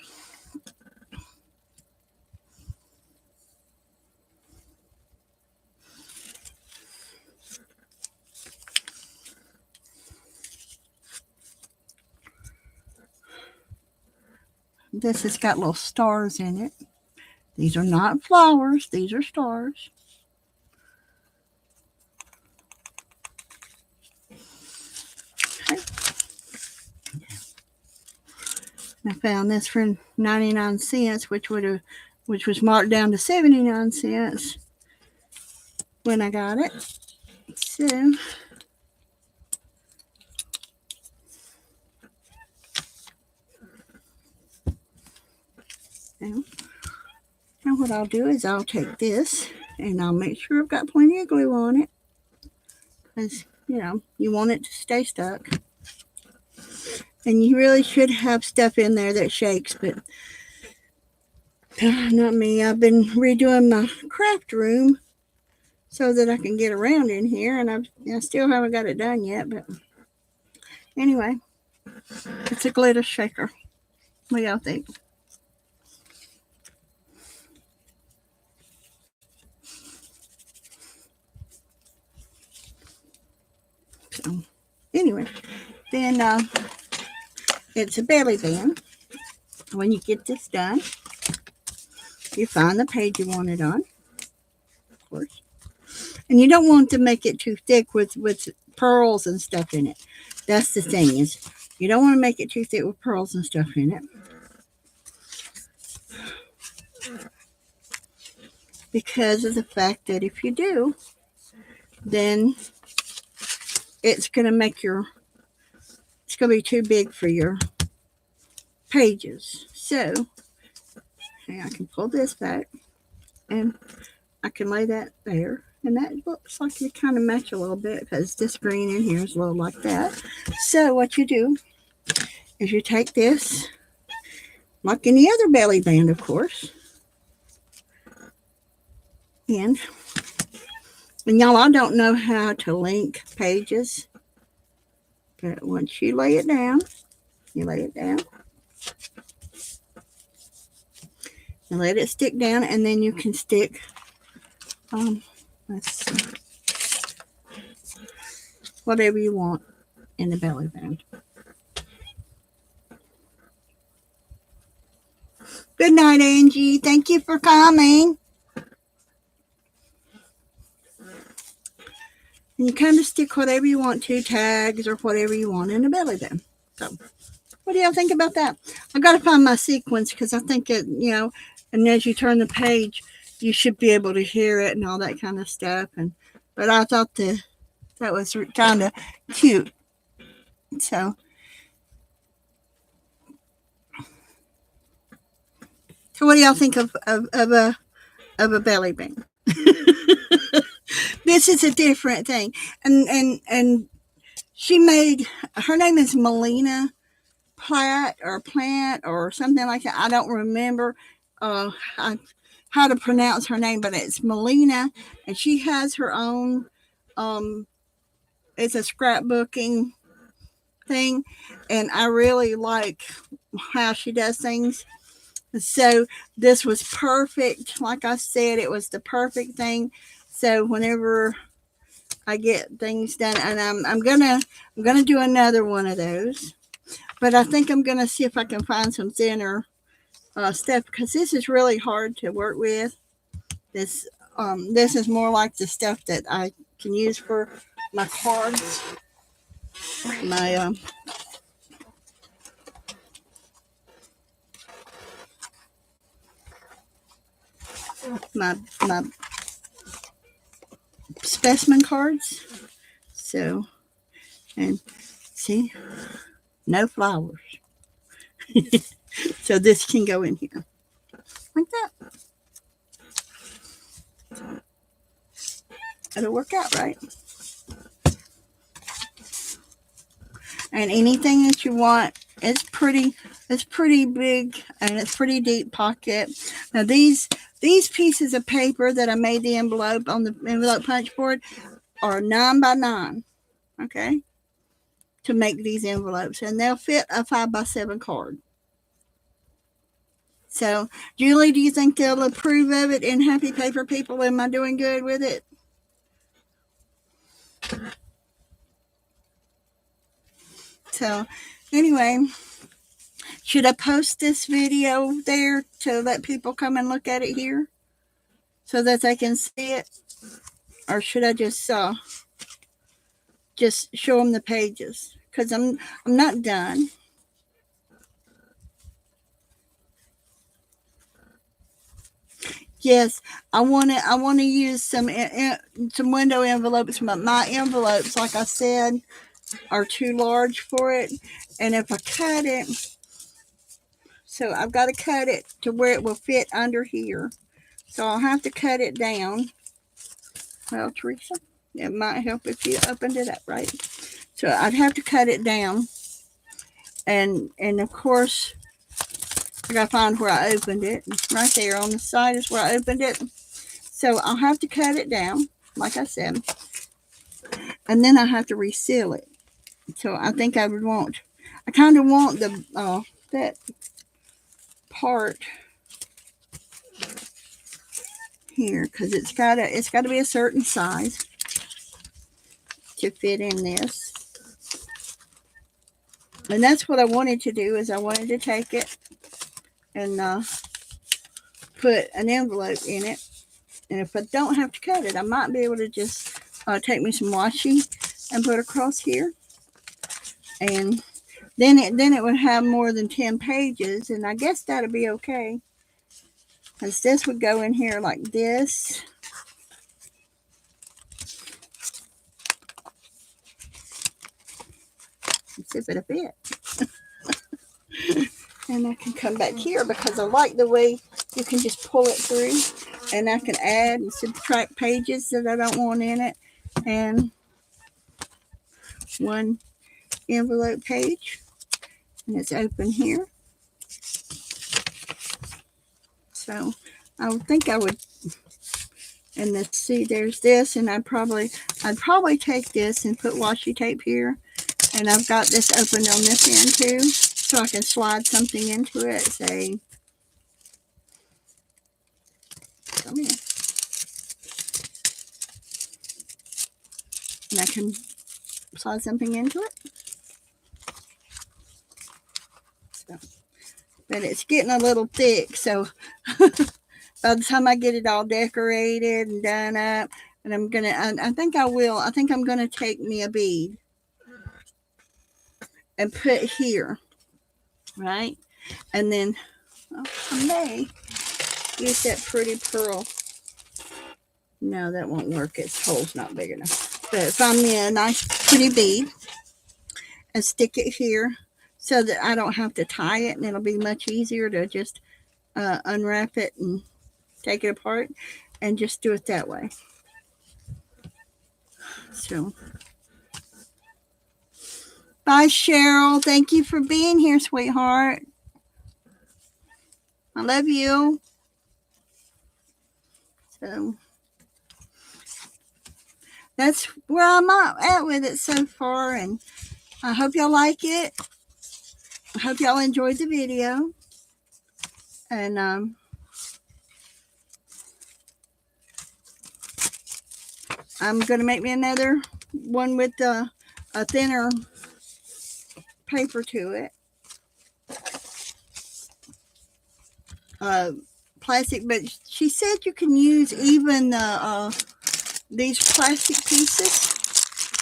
This has got little stars in it. These are not flowers, these are stars. Okay. I found this for 99 cents, which was marked down to 79 cents when I got it. So now what I'll do is I'll take this and I'll make sure I've got plenty of glue on it, because you want it to stay stuck. And you really should have stuff in there that shakes, but not me. I've been redoing my craft room so that I can get around in here, and I still haven't got it done yet. But anyway, it's a glitter shaker. What do y'all think? So anyway, then it's a belly band. When you get this done, you find the page you want it on, of course. And you don't want to make it too thick with pearls and stuff in it. That's the thing, is you don't want to make it too thick with pearls and stuff in it, because of the fact that if you do, then it's going to be too big for your pages. So I can pull this back and I can lay that there, and that looks like you kind of match a little bit, because this green in here is a little like that. So what you do is you take this, like any other belly band, of course, and y'all, I don't know how to link pages, but once you lay it down, you let it stick down, and then you can stick, let's see, whatever you want in the belly band. Good night, Angie. Thank you for coming. And you kind of stick whatever you want to, tags or whatever you want in the belly band. So what do y'all think about that? I got to find my sequence, because I think it, and as you turn the page, you should be able to hear it and all that kind of stuff. But I thought that was kind of cute. So what do y'all think of a belly band? This is a different thing, and she made, her name is Melina Platt or Plant or something like that. I don't remember how to pronounce her name, but it's Melina, and she has her own. It's a scrapbooking thing, and I really like how she does things. So this was perfect. Like I said, it was the perfect thing. So whenever I get things done, and I'm gonna do another one of those. But I think I'm gonna see if I can find some thinner stuff, because this is really hard to work with. This is more like the stuff that I can use for my cards, my my specimen cards. So, and see, no flowers. So this can go in here like that. It'll work out, right? And anything that you want, it's pretty big, and it's pretty deep pocket. Now these pieces of paper that I made the envelope on the envelope punch board are 9 by 9, okay, to make these envelopes, and they'll fit a 5 by 7 card. So, Julie, do you think they'll approve of it in Happy Paper People? Am I doing good with it? So, anyway, should I post this video there to let people come and look at it here so that they can see it? Or should I just show them the pages? Because I'm not done. Yes, I want to use some window envelopes, but my envelopes, like I said, are too large for it. And if I cut it, so I've got to cut it to where it will fit under here. So I'll have to cut it down. Well, Teresa, it might help if you opened it up, right? So I'd have to cut it down. And of course, I gotta find where I opened it. Right there on the side is where I opened it. So I'll have to cut it down, like I said. And then I have to reseal it. So I think I kind of want the that part here, because it's gotta be a certain size to fit in this. And that's what I wanted to do, is I wanted to take it and put an envelope in it. And if I don't have to cut it, I might be able to just take me some washi and put across here. And then it would have more than 10 pages, and I guess that'd be okay. Because this would go in here like this. Let's see if it'll fit. And I can come back here because I like the way you can just pull it through. And I can add and subtract pages that I don't want in it. And one envelope page. And it's open here. So I would think I would, and let's see, there's this, and I'd probably take this and put washi tape here. And I've got this opened on this end too, so I can slide something into it. Say, come here. And I can slide something into it. So, but it's getting a little thick, so by the time I get it all decorated and done up, and I think I'm gonna take me a bead and put here, right? And then I may use that pretty pearl. No, that won't work. Its hole's not big enough. But find me a nice pretty bead and stick it here so that I don't have to tie it, and it'll be much easier to just unwrap it and take it apart and just do it that way. So, bye, Cheryl. Thank you for being here, sweetheart. I love you. So, that's where I'm at with it so far, and I hope y'all like it. I hope y'all enjoyed the video. And I'm going to make me another one with a thinner paper to it. Plastic, but she said you can use even these plastic pieces.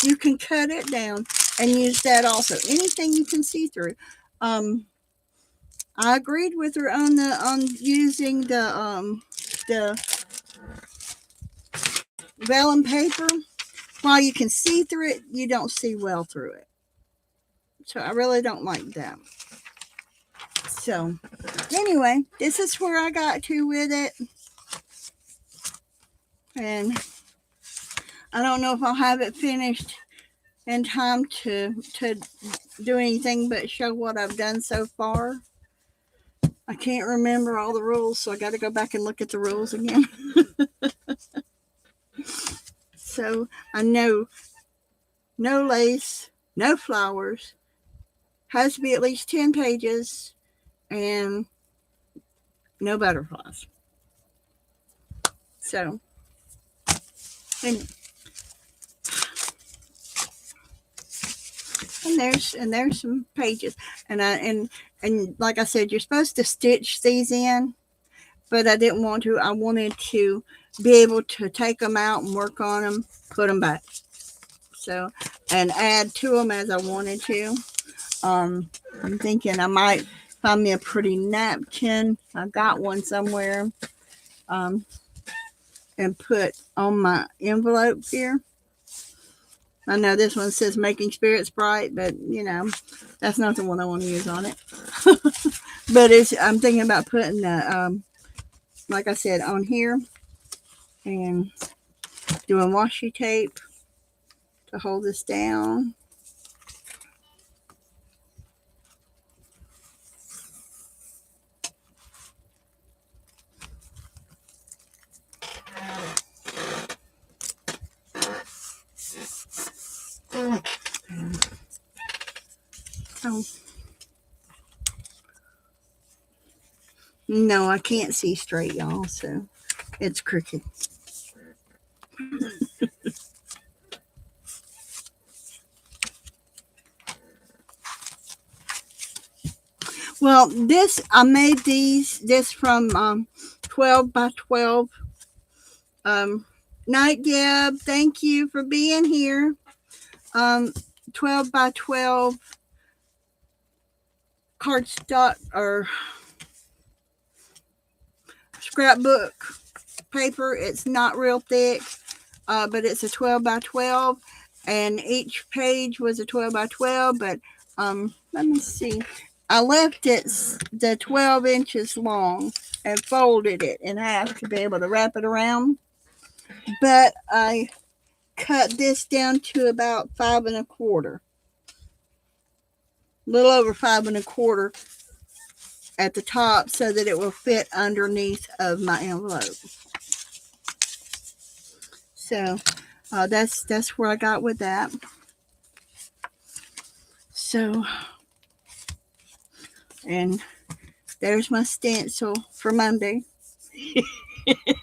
You can cut it down and use that also. Anything you can see through. I agreed with her on using the vellum paper. While you can see through it, you don't see well through it. So I really don't like that. So anyway, this is where I got to with it. And I don't know if I'll have it finished in time to do anything but show what I've done so far. I can't remember all the rules, so I got to go back and look at the rules again. So I know no lace, no flowers, has to be at least 10 pages, and no butterflies. So, and there's some pages, and like I said, you're supposed to stitch these in, but I didn't want to. I wanted to be able to take them out and work on them, put them back, so and add to them as I wanted to. I'm thinking I might find me a pretty napkin. I got one somewhere, and put on my envelope here. I know this one says making spirits bright, but that's not the one I want to use on it. But I'm thinking about putting the like I said, on here, and doing washi tape to hold this down. Oh. No, I can't see straight, y'all, so it's crooked. Well, I made this from 12 by 12. Night Gab, thank you for being here. 12 by 12 cardstock or scrapbook paper. It's not real thick, but it's a 12 by 12, and each page was a 12 by 12. But let me see. I left it the 12 inches long and folded it in half to be able to wrap it around. But I cut this down to about 5 1/4. A little over 5 1/4 at the top so that it will fit underneath of my envelope. So that's where I got with that. So, and there's my stencil for Monday.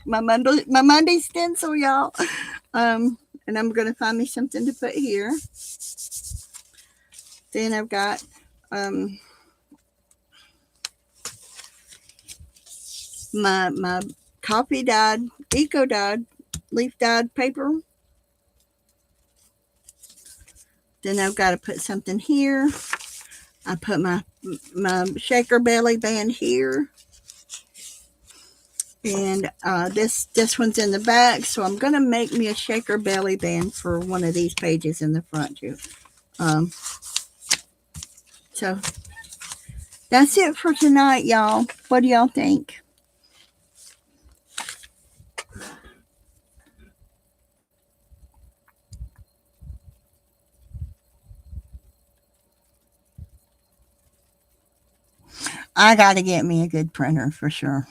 my Monday stencil, y'all. And I'm gonna find me something to put here. Then I've got my coffee dyed, eco dyed, leaf dyed paper. Then I've got to put something here. I put my shaker belly band here. And this one's in the back, so I'm going to make me a shaker belly band for one of these pages in the front too. So that's it for tonight, y'all. What do y'all think? I got to get me a good printer for sure.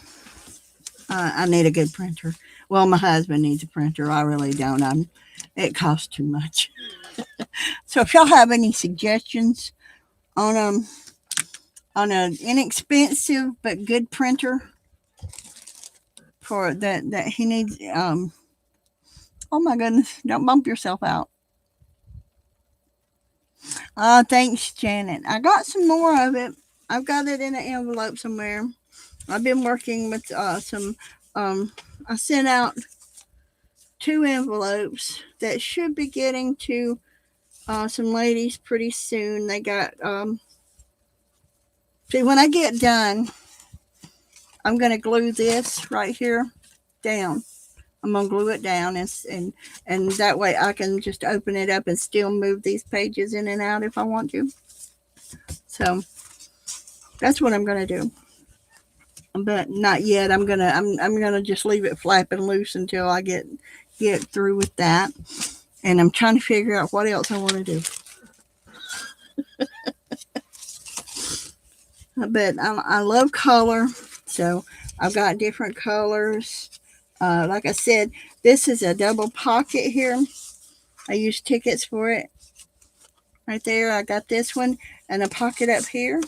I need a good printer. Well, my husband needs a printer. I really don't. It costs too much. So if y'all have any suggestions on an inexpensive but good printer for that he needs, Oh my goodness. Don't bump yourself out. Thanks, Janet. I got some more of it. I've got it in an envelope somewhere. I've been working with some. I sent out 2 envelopes that should be getting to some ladies pretty soon. They got. See, when I get done, I'm going to glue this right here down. I'm going to glue it down, and that way I can just open it up and still move these pages in and out if I want to. So that's what I'm going to do. But not yet. I'm gonna just leave it flapping loose until I get through with that. And I'm trying to figure out what else I want to do. But I love color, so I've got different colors. Like I said, this is a double pocket here. I use tickets for it. Right there, I got this one and a pocket up here.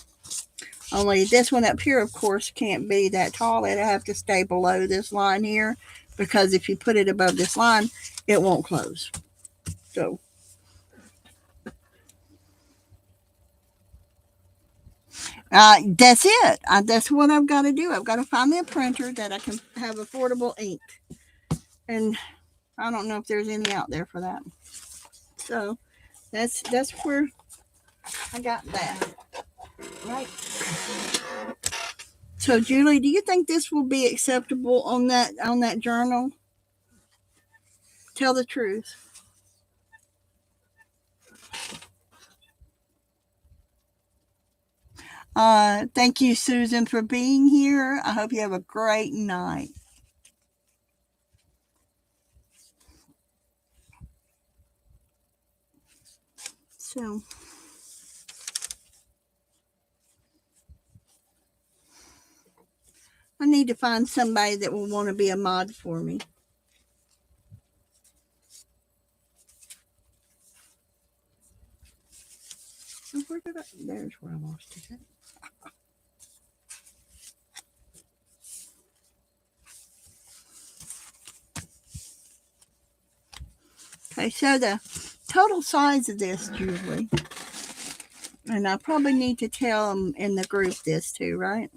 Only this one up here, of course, can't be that tall. It'll have to stay below this line here, because if you put it above this line, it won't close. So that's it. That's what I've got to do. I've got to find me a printer that I can have affordable ink. And I don't know if there's any out there for that. So that's where I got that. Right. So Julie, do you think this will be acceptable on that journal? Tell the truth. Thank you, Susan, for being here. I hope you have a great night. So I need to find somebody that will want to be a mod for me. Where did there's where I lost it. Okay, so the total size of this, Julie, and I probably need to tell them in the group this too, right?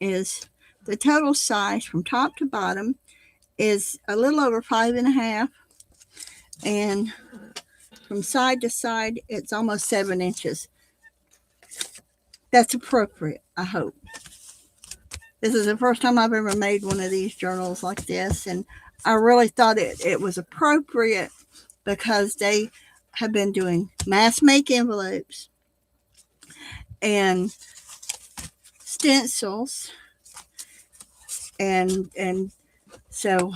Is the total size from top to bottom is a little over 5.5, and from side to side it's almost 7 inches. That's appropriate, I hope. This is the first time I've ever made one of these journals like this, and I really thought it was appropriate because they have been doing mass make envelopes and stencils, and so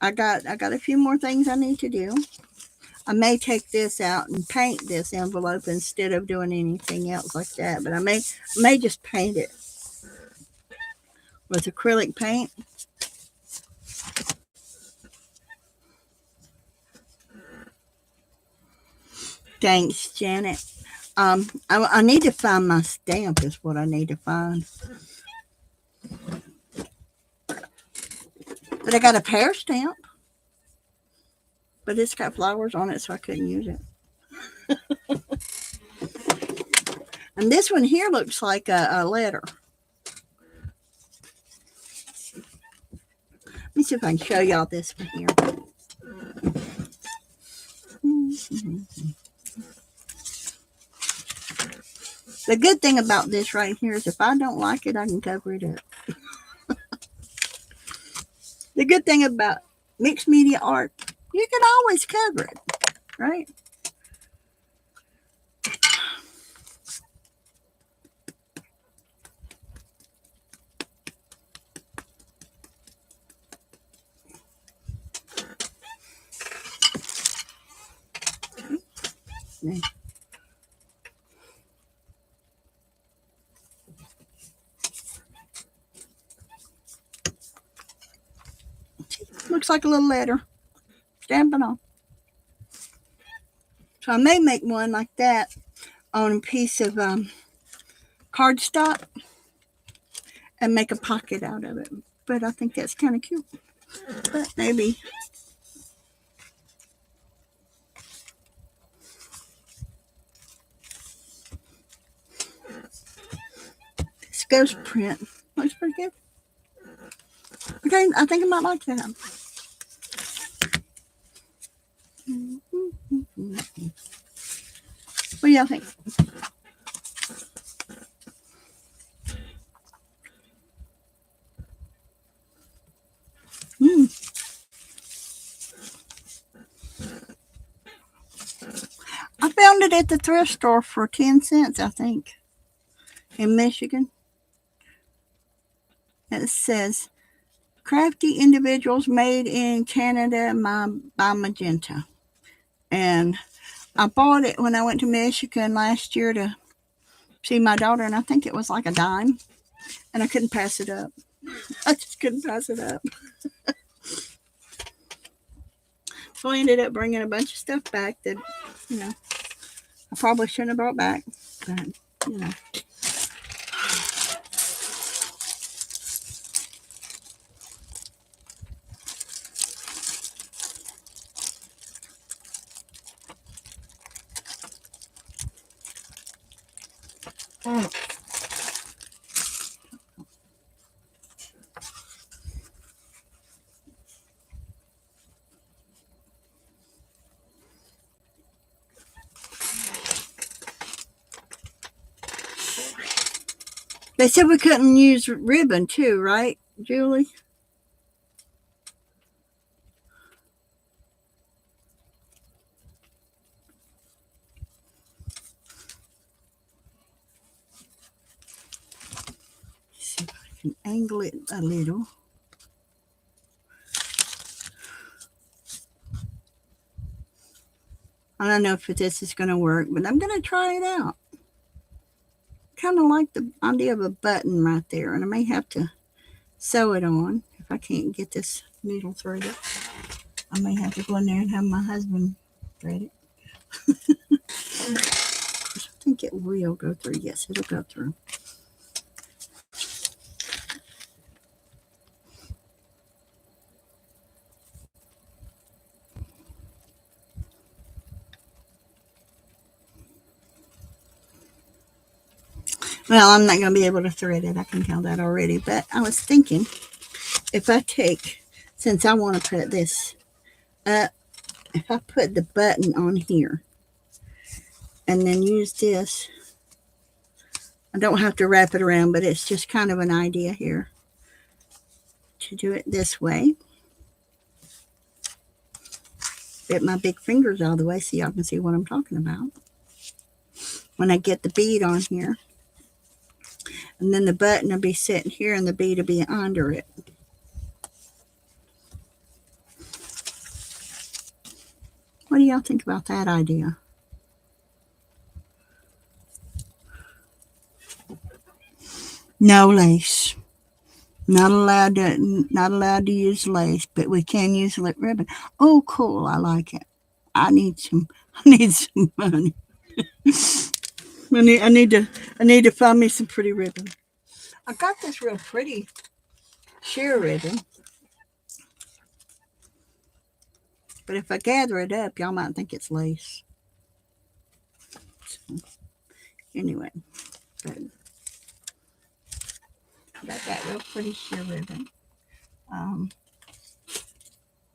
I got a few more things I need to do. I may take this out and paint this envelope instead of doing anything else like that, but I may just paint it with acrylic paint. Thanks, Janet. I need to find my stamp is what I need to find. But I got a pear stamp. But it's got flowers on it, so I couldn't use it. And this one here looks like a letter. Let me see if I can show y'all this one here. The good thing about this right here is if I don't like it, I can cover it up. The good thing about mixed media art, you can always cover it, right? Looks like a little letter. Stamping on. So I may make one like that on a piece of cardstock and make a pocket out of it. But I think that's kind of cute. But maybe. This ghost print looks pretty good. Okay, I think I might like that. What do y'all think? I found it at the thrift store for 10 cents, I think, in Michigan. It says crafty individuals made in Canada by Magenta. And I bought it when I went to Michigan last year to see my daughter, and I think it was like a dime, and I couldn't pass it up. I just couldn't pass it up. So I ended up bringing a bunch of stuff back that, I probably shouldn't have brought back, but, They said we couldn't use ribbon too, right, Julie? Let's see if I can angle it a little. I don't know if this is going to work, but I'm going to try it out. Kind of like the idea of a button right there, and I may have to sew it on if I can't get this needle threaded. I may have to go in there and have my husband thread it. I think it will go through. Yes, it'll go through. Well, I'm not going to be able to thread it. I can tell that already. But I was thinking, if I take, since I want to put this up, if I put the button on here and then use this, I don't have to wrap it around, but it's just kind of an idea here to do it this way. Get my big fingers out of the way so y'all can see what I'm talking about. When I get the bead on here, and then the button will be sitting here and the bead will be under it. What do y'all think about that idea? No lace. Not allowed to use lace, but we can use lip ribbon. Oh, cool! I like it. I need some money. I need to find me some pretty ribbon. I got this real pretty sheer ribbon, but if I gather it up, y'all might think it's lace. So, anyway, but I got that real pretty sheer ribbon. I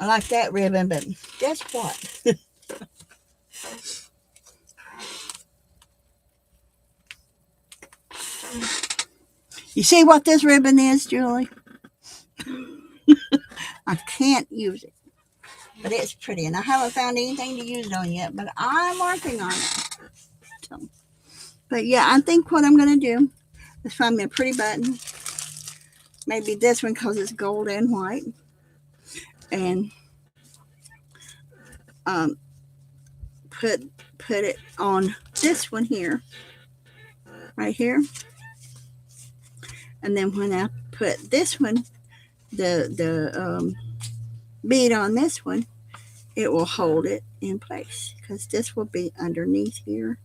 like that ribbon, but guess what? You see what this ribbon is, Julie? I can't use it, but it's pretty, and I haven't found anything to use it on yet, but I'm working on it. So, but yeah, I think what I'm going to do is find me a pretty button, maybe this one because it's gold and white, and put it on this one here, right here, and then when I put this one, the bead on this one, it will hold it in place because this will be underneath here.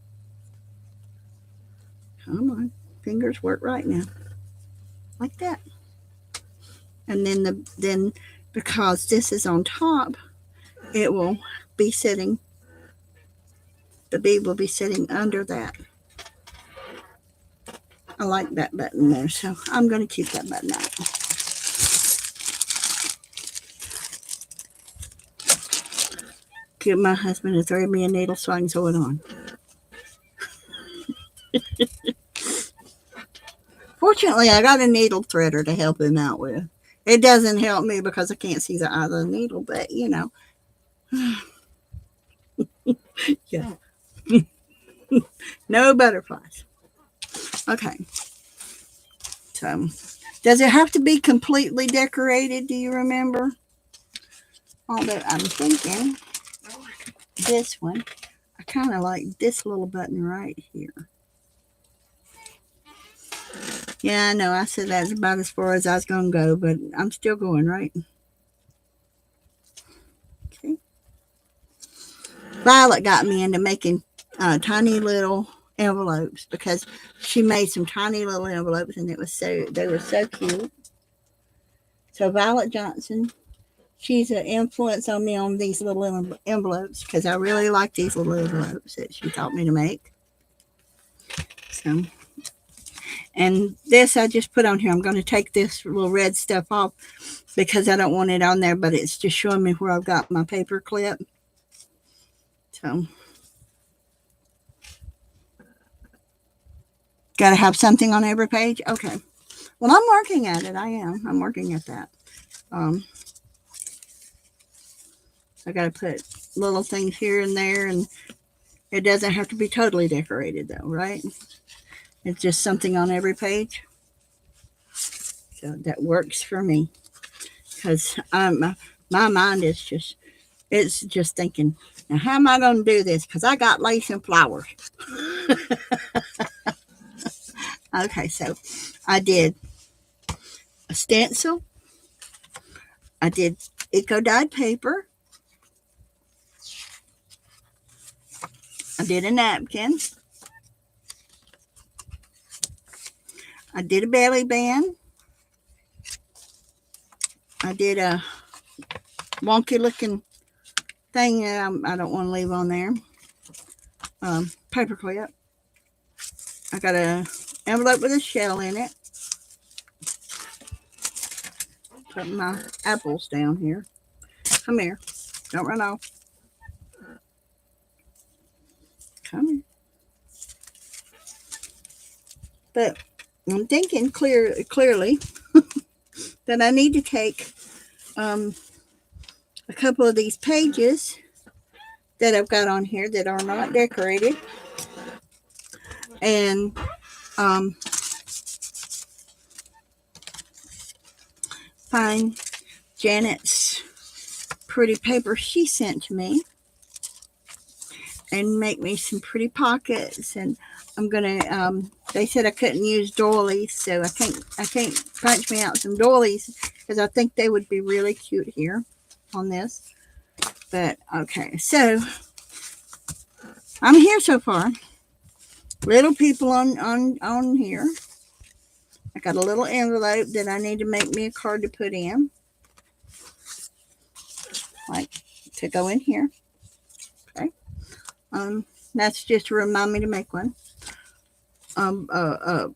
Come on, fingers work right now, like that. And then because this is on top, it will be sitting, the bead will be sitting under that. I like that button there, so I'm going to keep that button out. Give my husband to throw me a needle so I can sew it on. Fortunately, I got a needle threader to help him out with. It doesn't help me because I can't see the eye of the needle, but you know. Yeah. No butterflies. Okay. So, does it have to be completely decorated? Do you remember? Although I'm thinking this one, I kind of like this little button right here. Yeah, I know. I said that's about as far as I was going to go, but I'm still going, right? Okay. Violet got me into making tiny little envelopes because she made some tiny little envelopes and they were so cute. So Violet Johnson, she's an influence on me on these little envelopes because I really like these little envelopes that she taught me to make. So, and this I just put on here. I'm going to take this little red stuff off because I don't want it on there, but it's just showing me where I've got my paper clip. So, got to have something on every page. Okay. Well, I'm working at it. I'm working at that. I got to put little things here and there, and it doesn't have to be totally decorated, though, right? It's just something on every page. So that works for me because my mind is just thinking, now how am I going to do this? Because I got lace and flowers. Okay, so I did a stencil. I did eco-dyed paper. I did a napkin. I did a belly band. I did a wonky looking thing that I don't want to leave on there. Paper clip. I got an envelope with a shell in it. Put my apples down here. Come here. Don't run off. Come here. But I'm thinking clearly that I need to take a couple of these pages that I've got on here that are not decorated and find Janet's pretty paper she sent to me and make me some pretty pockets. And I'm gonna they said I couldn't use doilies, so I can't punch me out some doilies because I think they would be really cute here on this. But okay, so I'm here so far. Little people on here. I got a little envelope that I need to make me a card to put in, like to go in here. Okay. That's just to remind me to make one. A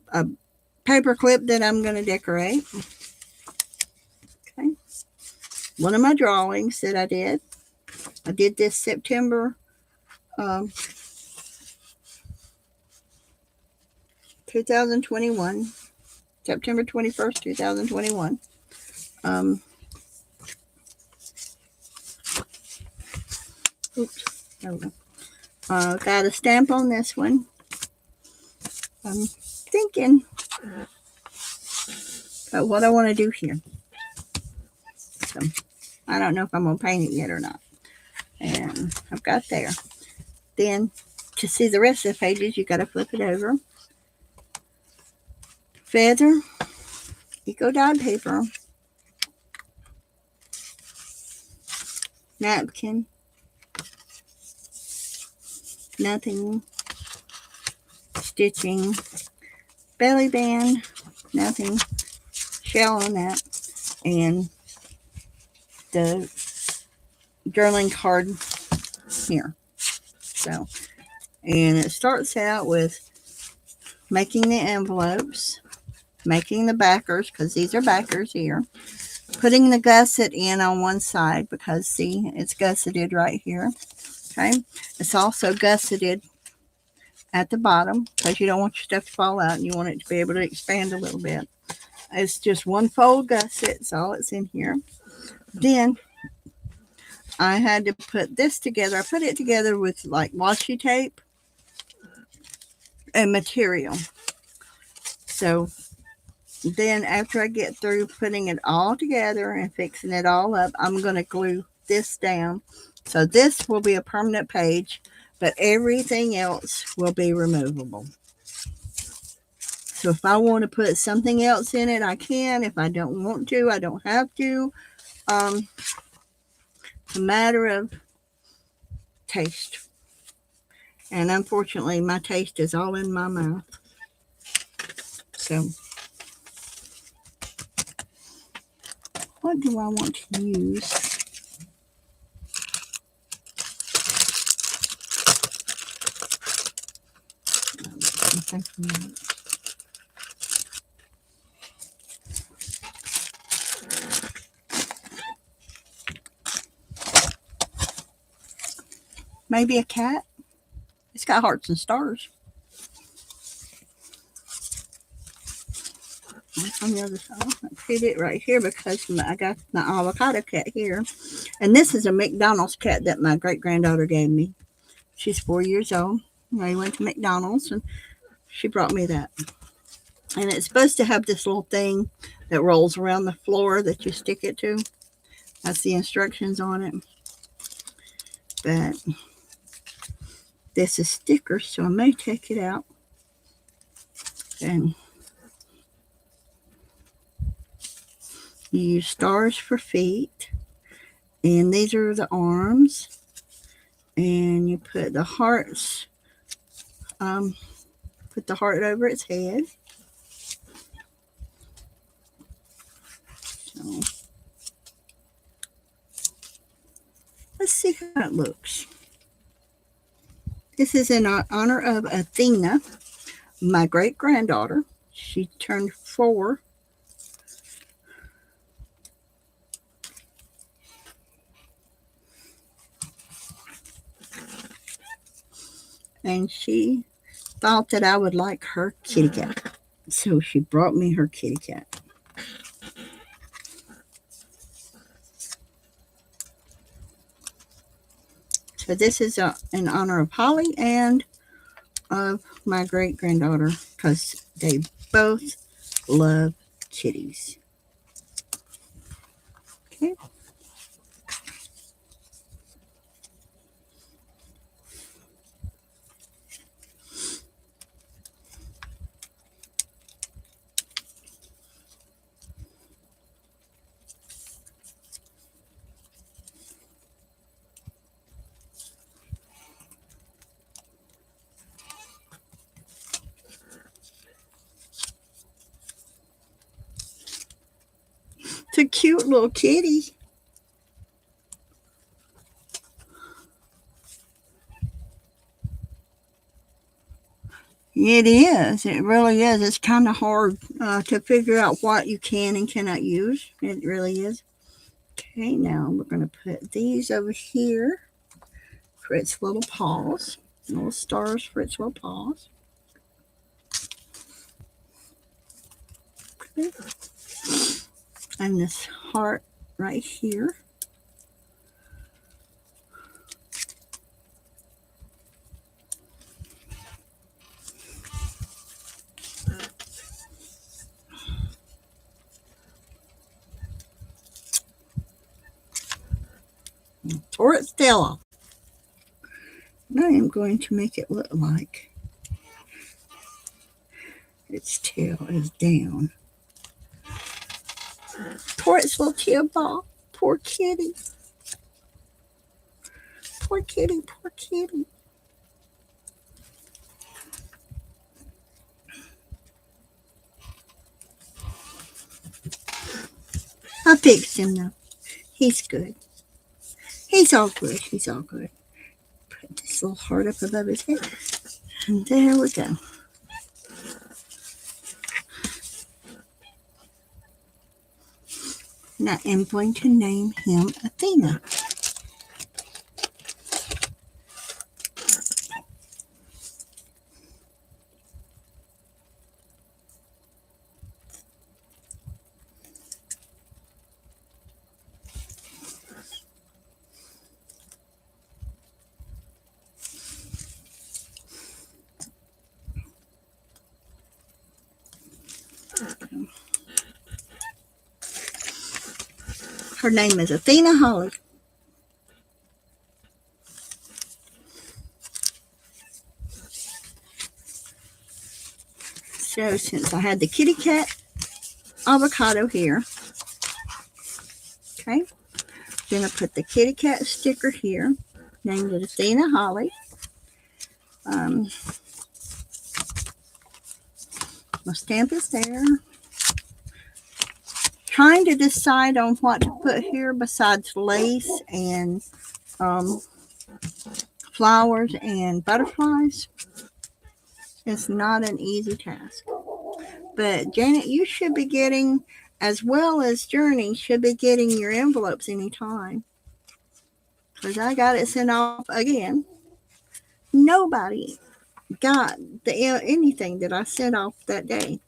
paper clip that I'm going to decorate. Okay. One of my drawings that I did. I did this September 2021. September 21st, 2021. Oops. There we go. Got a stamp on this one. I'm thinking about what I want to do here. So I don't know if I'm going to paint it yet or not. And I've got there. Then to see the rest of the pages, you got to flip it over. Feather, eco-dyed paper, napkin, nothing, stitching, belly band, nothing, shell on that, and the journaling card here. So, and it starts out with making the envelopes, making the backers, because these are backers here, putting the gusset in on one side because see, it's gusseted right here. Okay, it's also gusseted at the bottom because you don't want your stuff to fall out and you want it to be able to expand a little bit. It's just one fold gusset, it's all it's in here. Then I had to put this together. I put it together with like washi tape and material. So then after I get through putting it all together and fixing it all up, I'm going to glue this down. So this will be a permanent page, but everything else will be removable. So if I want to put something else in it, I can. If I don't want to, I don't have to. It's a matter of taste. And unfortunately, my taste is all in my mouth. So what do I want to use? Maybe a cat. It's got hearts and stars. On the other side, I put it right here because I got my avocado cat here. And this is a McDonald's cat that my great-granddaughter gave me. She's 4 years old. I went to McDonald's and she brought me that. And it's supposed to have this little thing that rolls around the floor that you stick it to. That's the instructions on it. But this is stickers, so I may take it out. And you use stars for feet. And these are the arms. And you put the hearts, put the heart over its head. So let's see how it looks. This is in honor of Athena, my great-granddaughter. She turned 4. And she thought that I would like her kitty cat. So she brought me her kitty cat. So this is in honor of Holly and of my great-granddaughter because they both love kitties. Okay. It's a cute little kitty. It is. It really is. It's kind of hard to figure out what you can and cannot use. It really is. Okay, now we're going to put these over here for its little paws. Little stars for its little paws. Okay. And this heart right here. Tore its tail off. And I am going to make it look like its tail is down. Tore its little tail off. Poor kitty. Poor kitty, poor kitty. I fixed him now. He's good. He's all good. He's all good. Put this little heart up above his head. And there we go. Now I'm going to name him Athena. Her name is Athena Holly. So since I had the kitty cat avocado here, okay, then I put the kitty cat sticker here, named it Athena Holly. My stamp is there. Trying to decide on what to put here besides lace and flowers and butterflies. It's not an easy task. But Janet, you should be getting, as well as Journey, should be getting your envelopes anytime. Because I got it sent off again. Nobody got anything that I sent off that day.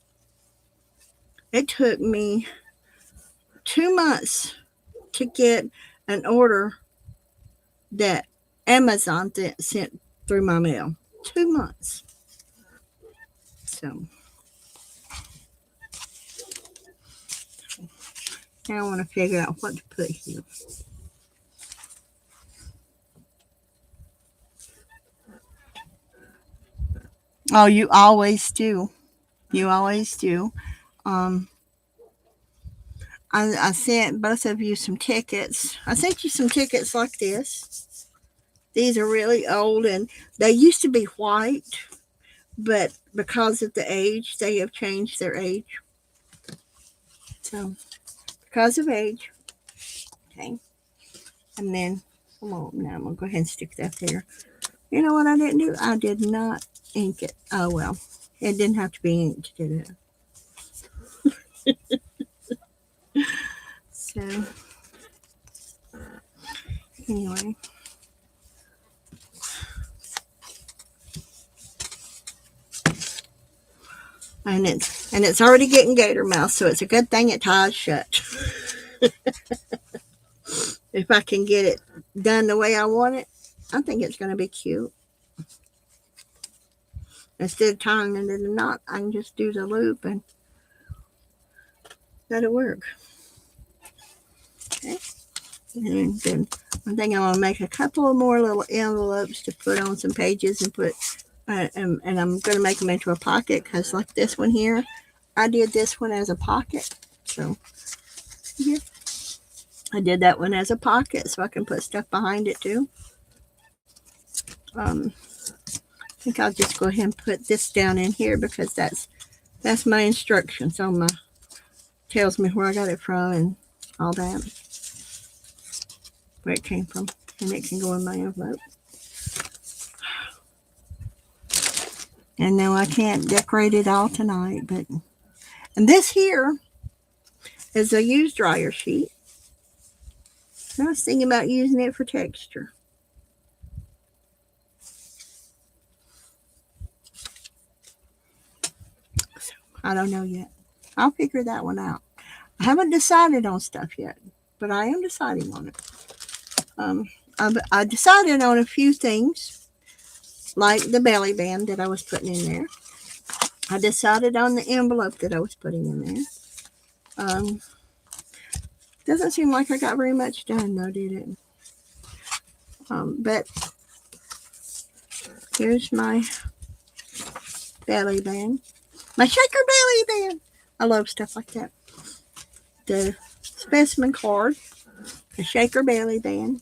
It took me 2 months to get an order that Amazon sent through my mail. 2 months. So now I want to figure out what to put here. Oh, you always do. You always do. I sent both of you some tickets. I sent you some tickets like this. These are really old, and they used to be white, but because of the age, they have changed their age. So, because of age. Okay. And then, come on, now I'm going to go ahead and stick that there. You know what I didn't do? I did not ink it. Oh, well. It didn't have to be inked, did it? So, anyway. And it's already getting gator mouth, so it's a good thing it ties shut. If I can get it done the way I want it, I think it's going to be cute. Instead of tying it in a knot, I can just do the loop and that'll work. Okay. And then I think I'm going to make a couple of more little envelopes to put on some pages and put, and I'm going to make them into a pocket because like this one here, I did this one as a pocket. So, yeah. I did that one as a pocket so I can put stuff behind it too. I think I'll just go ahead and put this down in here because that's my instructions on my, tells me where I got it from and all that, where it came from, and it can go in my envelope. And now I can't decorate it all tonight, but, and this here is a used dryer sheet. I was thinking about using it for texture. So, I don't know yet. I'll figure that one out. I haven't decided on stuff yet, but I am deciding on it. I decided on a few things, like the belly band that I was putting in there. I decided on the envelope that I was putting in there. Doesn't seem like I got very much done though, did it? But here's my belly band. My shaker belly band. I love stuff like that. The specimen card. The shaker belly band.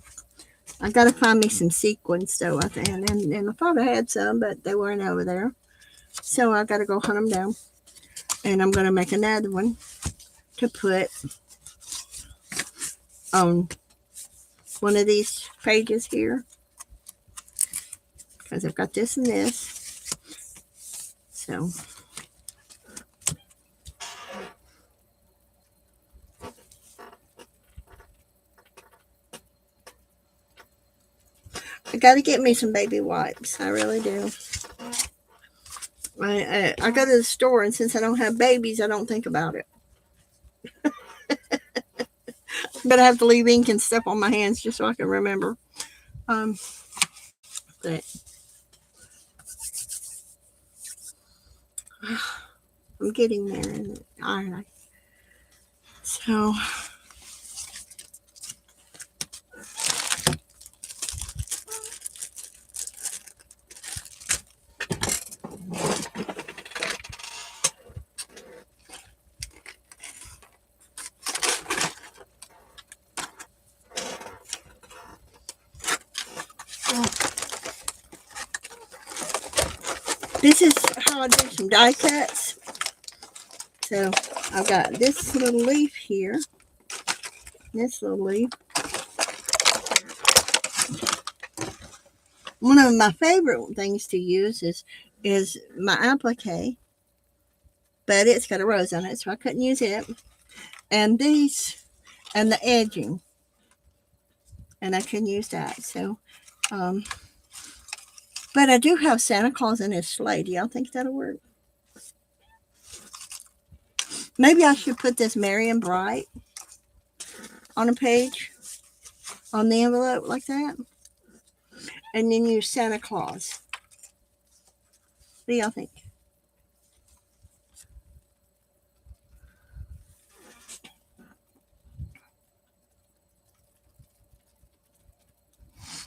I got to find me some sequins though, I think. And I thought I had some, but they weren't over there. So I got to go hunt them down. And I'm going to make another one to put on one of these pages here, because I've got this and this. So I got to get me some baby wipes. I really do. I go to the store, and since I don't have babies, I don't think about it. But I have to leave ink and stuff on my hands just so I can remember. But I'm getting there. All right. So this is how I do some die cuts. So I've got this little leaf here, this little leaf. One of my favorite things to use is my applique, but it's got a rose on it, so I couldn't use it. And these, and the edging, and I couldn't use that. So, but I do have Santa Claus in his sleigh. Do y'all think that'll work? Maybe I should put this Merry and Bright on a page, on the envelope like that, and then use Santa Claus. What do y'all think?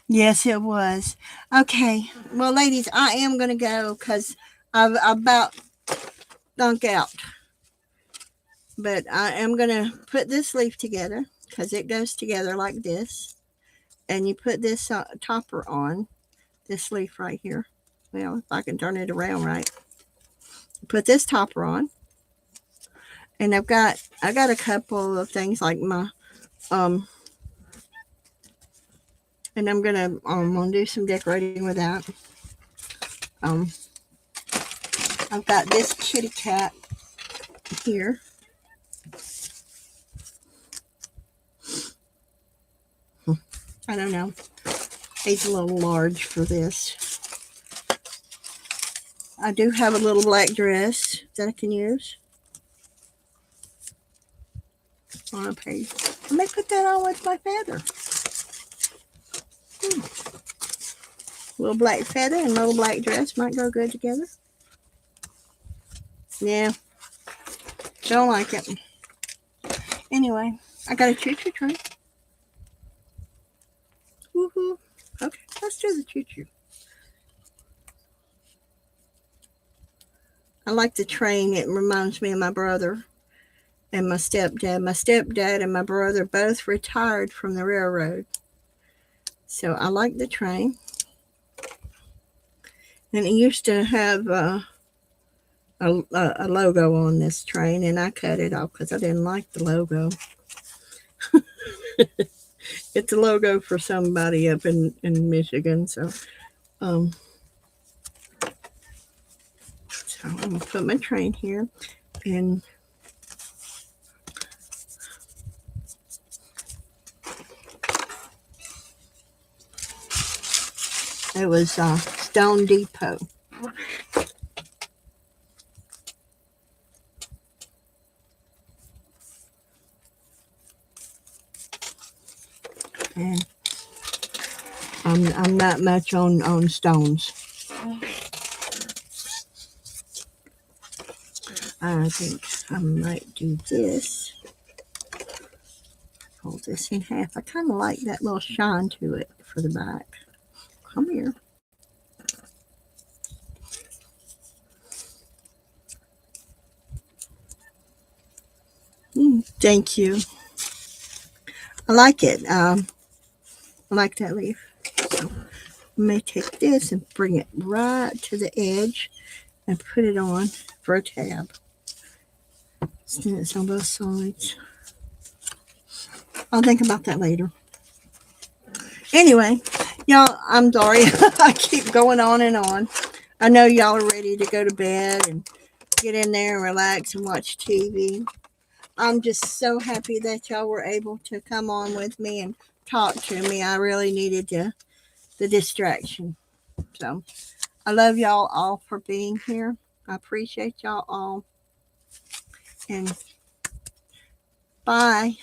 Yes, it was. Okay. Well, ladies, I am going to go because I've about dunked out. But I am going to put this leaf together because it goes together like this. And you put this topper on, this leaf right here. Well, if I can turn it around right. Put this topper on. And I got a couple of things like my and I'm gonna do some decorating with that. I've got this kitty cat here. I don't know. He's a little large for this. I do have a little black dress that I can use on a page. I may put that on with my feather. Little black feather and little black dress might go good together. Yeah. Don't like it. Anyway, I got a choo-choo train. Woohoo. Okay, let's do the choo-choo. I like the train. It reminds me of my brother and my stepdad. My stepdad and my brother both retired from the railroad. So I like the train. And it used to have a logo on this train, and I cut it off because I didn't like the logo. It's a logo for somebody up in Michigan. So, I'm going to put my train here. And it was Stone Depot. And I'm not much on stones. I think I might do this. Fold this in half. I kind of like that little shine to it for the back. Come here. Thank you. I like it. I like that leaf. So I may take this and bring it right to the edge and put it on for a tab. Stand it on both sides. I'll think about that later. Anyway, y'all, I'm sorry. I keep going on and on. I know y'all are ready to go to bed and get in there and relax and watch TV. I'm just so happy that y'all were able to come on with me and talk to me. I really needed the distraction. So I love y'all all for being here. I appreciate y'all all. And bye.